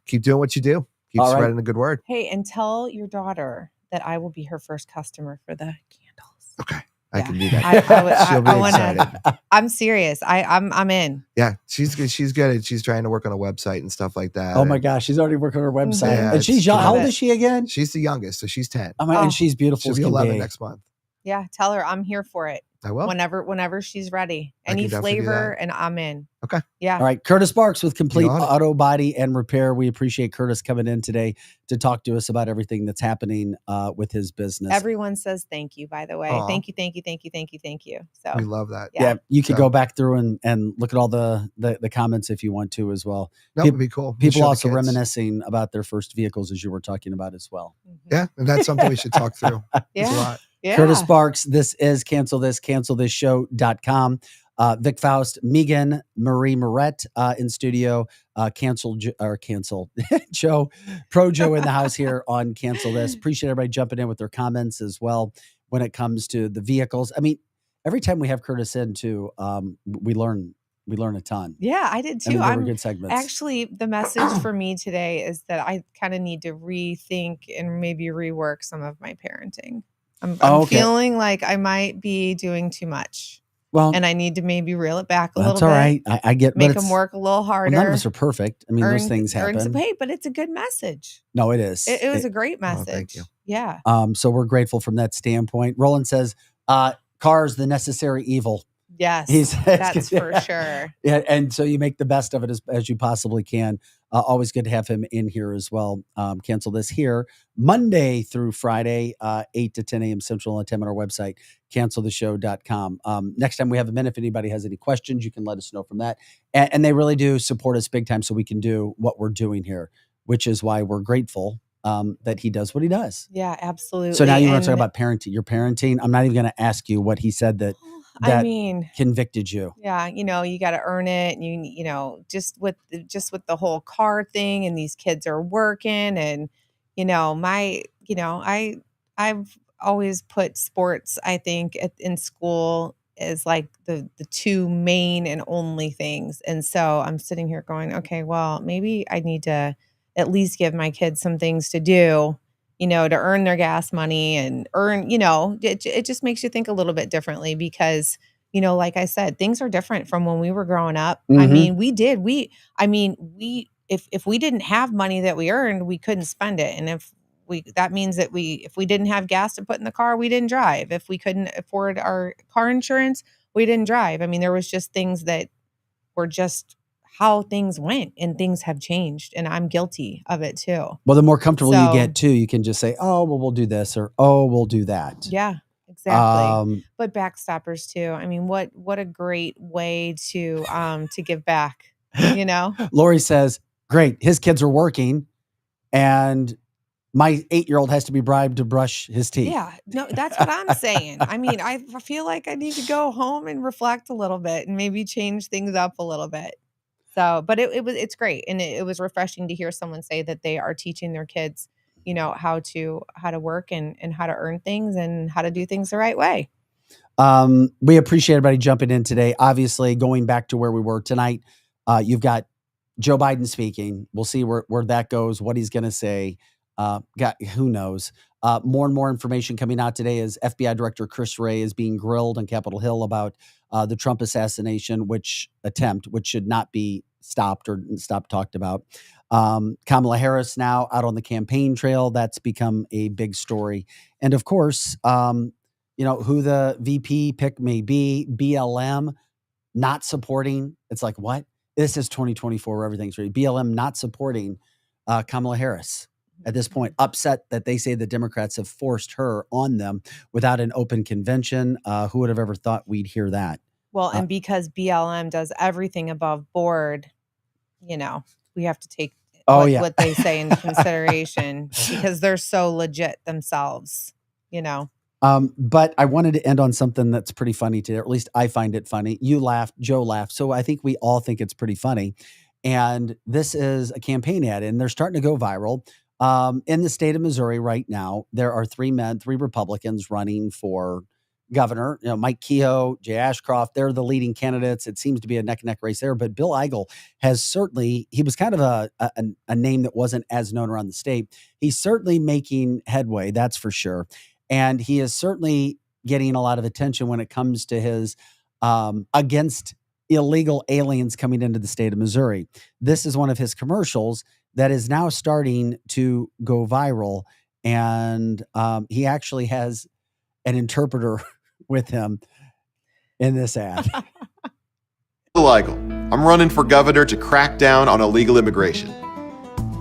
keep doing what you do. Keep spreading the good word. Hey, and tell your daughter that I will be her first customer for the candles. Okay. I can do that. She'll be excited. I'm serious. I'm in. Yeah, she's good. She's good. She's trying to work on a website and stuff like that. Oh my gosh, she's already working on her website. Yeah, and she's young. How old is she again? She's the youngest, so she's 10. And she's beautiful. She'll be 11 next month. Yeah, tell her I'm here for it. I will. Whenever she's ready. Any flavor, and I'm in. Okay. Yeah. All right. Kurtis Sparks with Complete Auto Body and Repair. We appreciate Kurtis coming in today to talk to us about everything that's happening with his business. Everyone says thank you, by the way. Aww. Thank you. So we love that. Yeah. You could go back through and look at all the comments if you want to as well. That would be cool. People also reminiscing about their first vehicles, as you were talking about as well. Yeah. And that's something we should talk through. Yeah. A lot. Yeah. Kurtis Sparks, this is cancelthisshow.com. Vic Faust, Megan Marie Moret in studio, Joe, Pro Joe in the house here on Cancel This. Appreciate everybody jumping in with their comments as well when it comes to the vehicles. I mean, every time we have Kurtis in too, we learn a ton. Yeah, I did too. I mean, they were good segments. Actually, the message for me today is that I kind of need to rethink and maybe rework some of my parenting. I'm feeling like I might be doing too much. Well, and I need to maybe reel it back a little bit. That's all right. I get make them work a little harder. Well, none of us are perfect. I mean, those things happen. But it's a good message. No, it is. It was a great message. Oh, thank you. Yeah. So we're grateful from that standpoint. Roland says, "Cars, the necessary evil." Yes, that's for sure. Yeah, and so you make the best of it as you possibly can. Always good to have him in here as well. Cancel This here Monday through Friday, 8 to 10 a.m. Central and 10 on our website, canceltheshow.com. Next time we have a minute, if anybody has any questions, you can let us know from that. And they really do support us big time so we can do what we're doing here, which is why we're grateful that he does what he does. Yeah, absolutely. So now you want to talk about parenting. Your parenting. I'm not even going to ask you what he said that convicted you. Yeah, you got to earn it. And just with the whole car thing, and these kids are working, and I've always put sports, I think, in school as like the two main and only things. And so I'm sitting here going, okay, well, maybe I need to at least give my kids some things to do to earn their gas money and earn, it just makes you think a little bit differently because, like I said, things are different from when we were growing up. I mean, if we didn't have money that we earned, we couldn't spend it. And that means that if we didn't have gas to put in the car, we didn't drive. If we couldn't afford our car insurance, we didn't drive. I mean, there was just things that were just how things went, and things have changed, and I'm guilty of it too. Well, the more comfortable you get too, you can just say, oh, well, we'll do this, or, oh, we'll do that. Yeah, exactly. But backstoppers too. I mean, what a great way to give back, Lori says, great. His kids are working and my 8-year-old has to be bribed to brush his teeth. Yeah, no, that's what I'm saying. I mean, I feel like I need to go home and reflect a little bit and maybe change things up a little bit. So, but it's great. And it was refreshing to hear someone say that they are teaching their kids, how to work and how to earn things and how to do things the right way. We appreciate everybody jumping in today. Obviously, going back to where we were tonight, you've got Joe Biden speaking. We'll see where that goes, what he's going to say. Who knows? More and more information coming out today as FBI Director Chris Wray is being grilled on Capitol Hill about the Trump assassination, which should not be stopped talked about. Kamala Harris now out on the campaign trail. That's become a big story. And of course, who the VP pick may be, BLM not supporting. It's like, what? This is 2024 where everything's ready. BLM not supporting Kamala Harris. At this point, upset that they say the Democrats have forced her on them without an open convention. Who would have ever thought we'd hear that? Well, and because BLM does everything above board, we have to take what they say into consideration because they're so legit themselves, But I wanted to end on something that's pretty funny today, or at least I find it funny. You laughed, Joe laughed. So I think we all think it's pretty funny. And this is a campaign ad, and they're starting to go viral. In the state of Missouri right now, there are 3 Republicans running for governor. Mike Kehoe, Jay Ashcroft, they're the leading candidates. It seems to be a neck-and-neck race there. But Bill Eigel he was kind of a name that wasn't as known around the state. He's certainly making headway, that's for sure. And he is certainly getting a lot of attention when it comes to his against illegal aliens coming into the state of Missouri. This is one of his commercials that is now starting to go viral. And he actually has an interpreter with him in this ad. Bill Eigel, I'm running for governor to crack down on illegal immigration.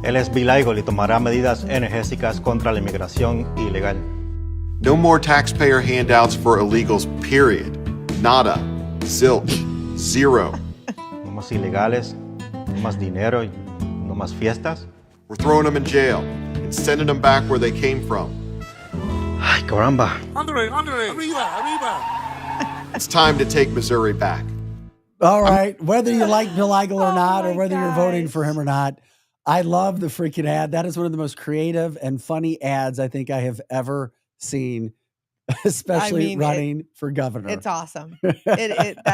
Él es Bill Eigel y tomará medidas enérgicas contra la inmigración ilegal. No more taxpayer handouts for illegals, period. Nada. Zilch. Zero. No más ilegales, no más dinero, no más fiestas. We're throwing them in jail and sending them back where they came from. Ay, caramba. Andre, arriba. It's time to take Missouri back. All right. Whether you like Bill Eigel or not, or whether you're voting for him or not, I love the freaking ad. That is one of the most creative and funny ads I think I have ever seen, especially running for governor. It's awesome. It's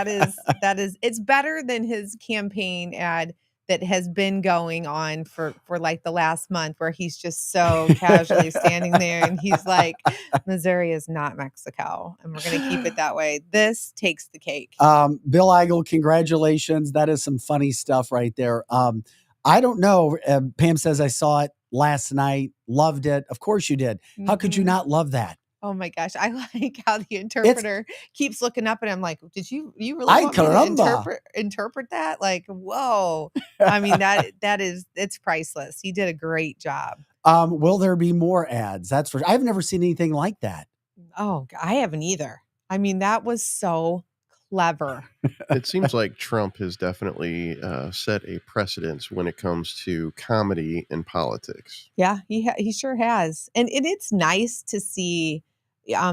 better than his campaign ad that has been going on for like the last month, where he's just so casually standing there and he's like, Missouri is not Mexico and we're going to keep it that way. This takes the cake. Bill Eigel, congratulations. That is some funny stuff right there. I don't know. Pam says, I saw it last night. Loved it. Of course you did. How could you not love that? Oh my gosh. I like how the interpreter keeps looking up and I'm like, did you really want me to interpret that? Like, whoa. I mean, it's priceless. He did a great job. Will there be more ads? That's for, I've never seen anything like that. Oh, I haven't either. I mean, that was so clever. It seems like Trump has definitely set a precedence when it comes to comedy and politics. Yeah, he sure has. And it's nice to see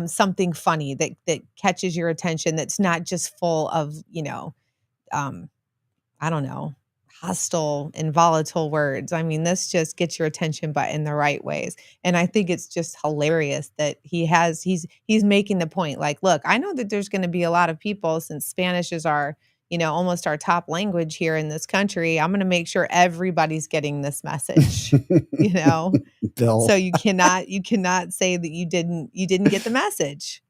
something funny that catches your attention, that's not just full of, I don't know, hostile and volatile words. I mean, this just gets your attention, but in the right ways. And I think it's just hilarious that he's making the point, like, look, I know that there's going to be a lot of people, since Spanish is our, almost our top language here in this country. I'm going to make sure everybody's getting this message, Bill. So you cannot say that you didn't get the message.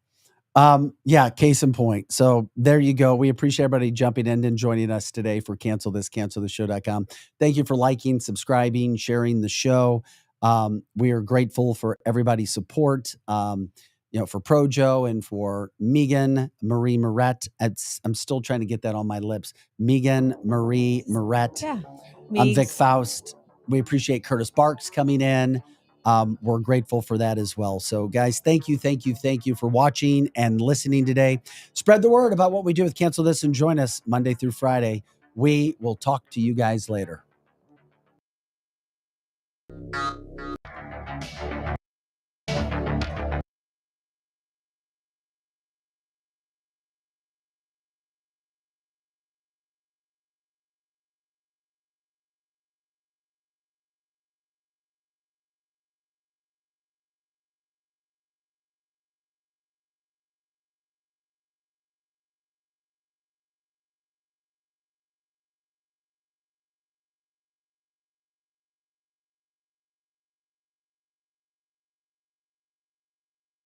Yeah, case in point. So there you go. We appreciate everybody jumping in and joining us today for cancelthisshow.com. Thank you for liking, subscribing, sharing the show. We are grateful for everybody's support. For Projo and for Megan Marie Moret. I'm still trying to get that on my lips. Megan Marie Moret. Yeah. I'm Vic Faust. We appreciate Curtis Barks coming in. We're grateful for that as well. So guys, thank you for watching and listening today. Spread the word about what we do with Cancel This and join us Monday through Friday. We will talk to you guys later.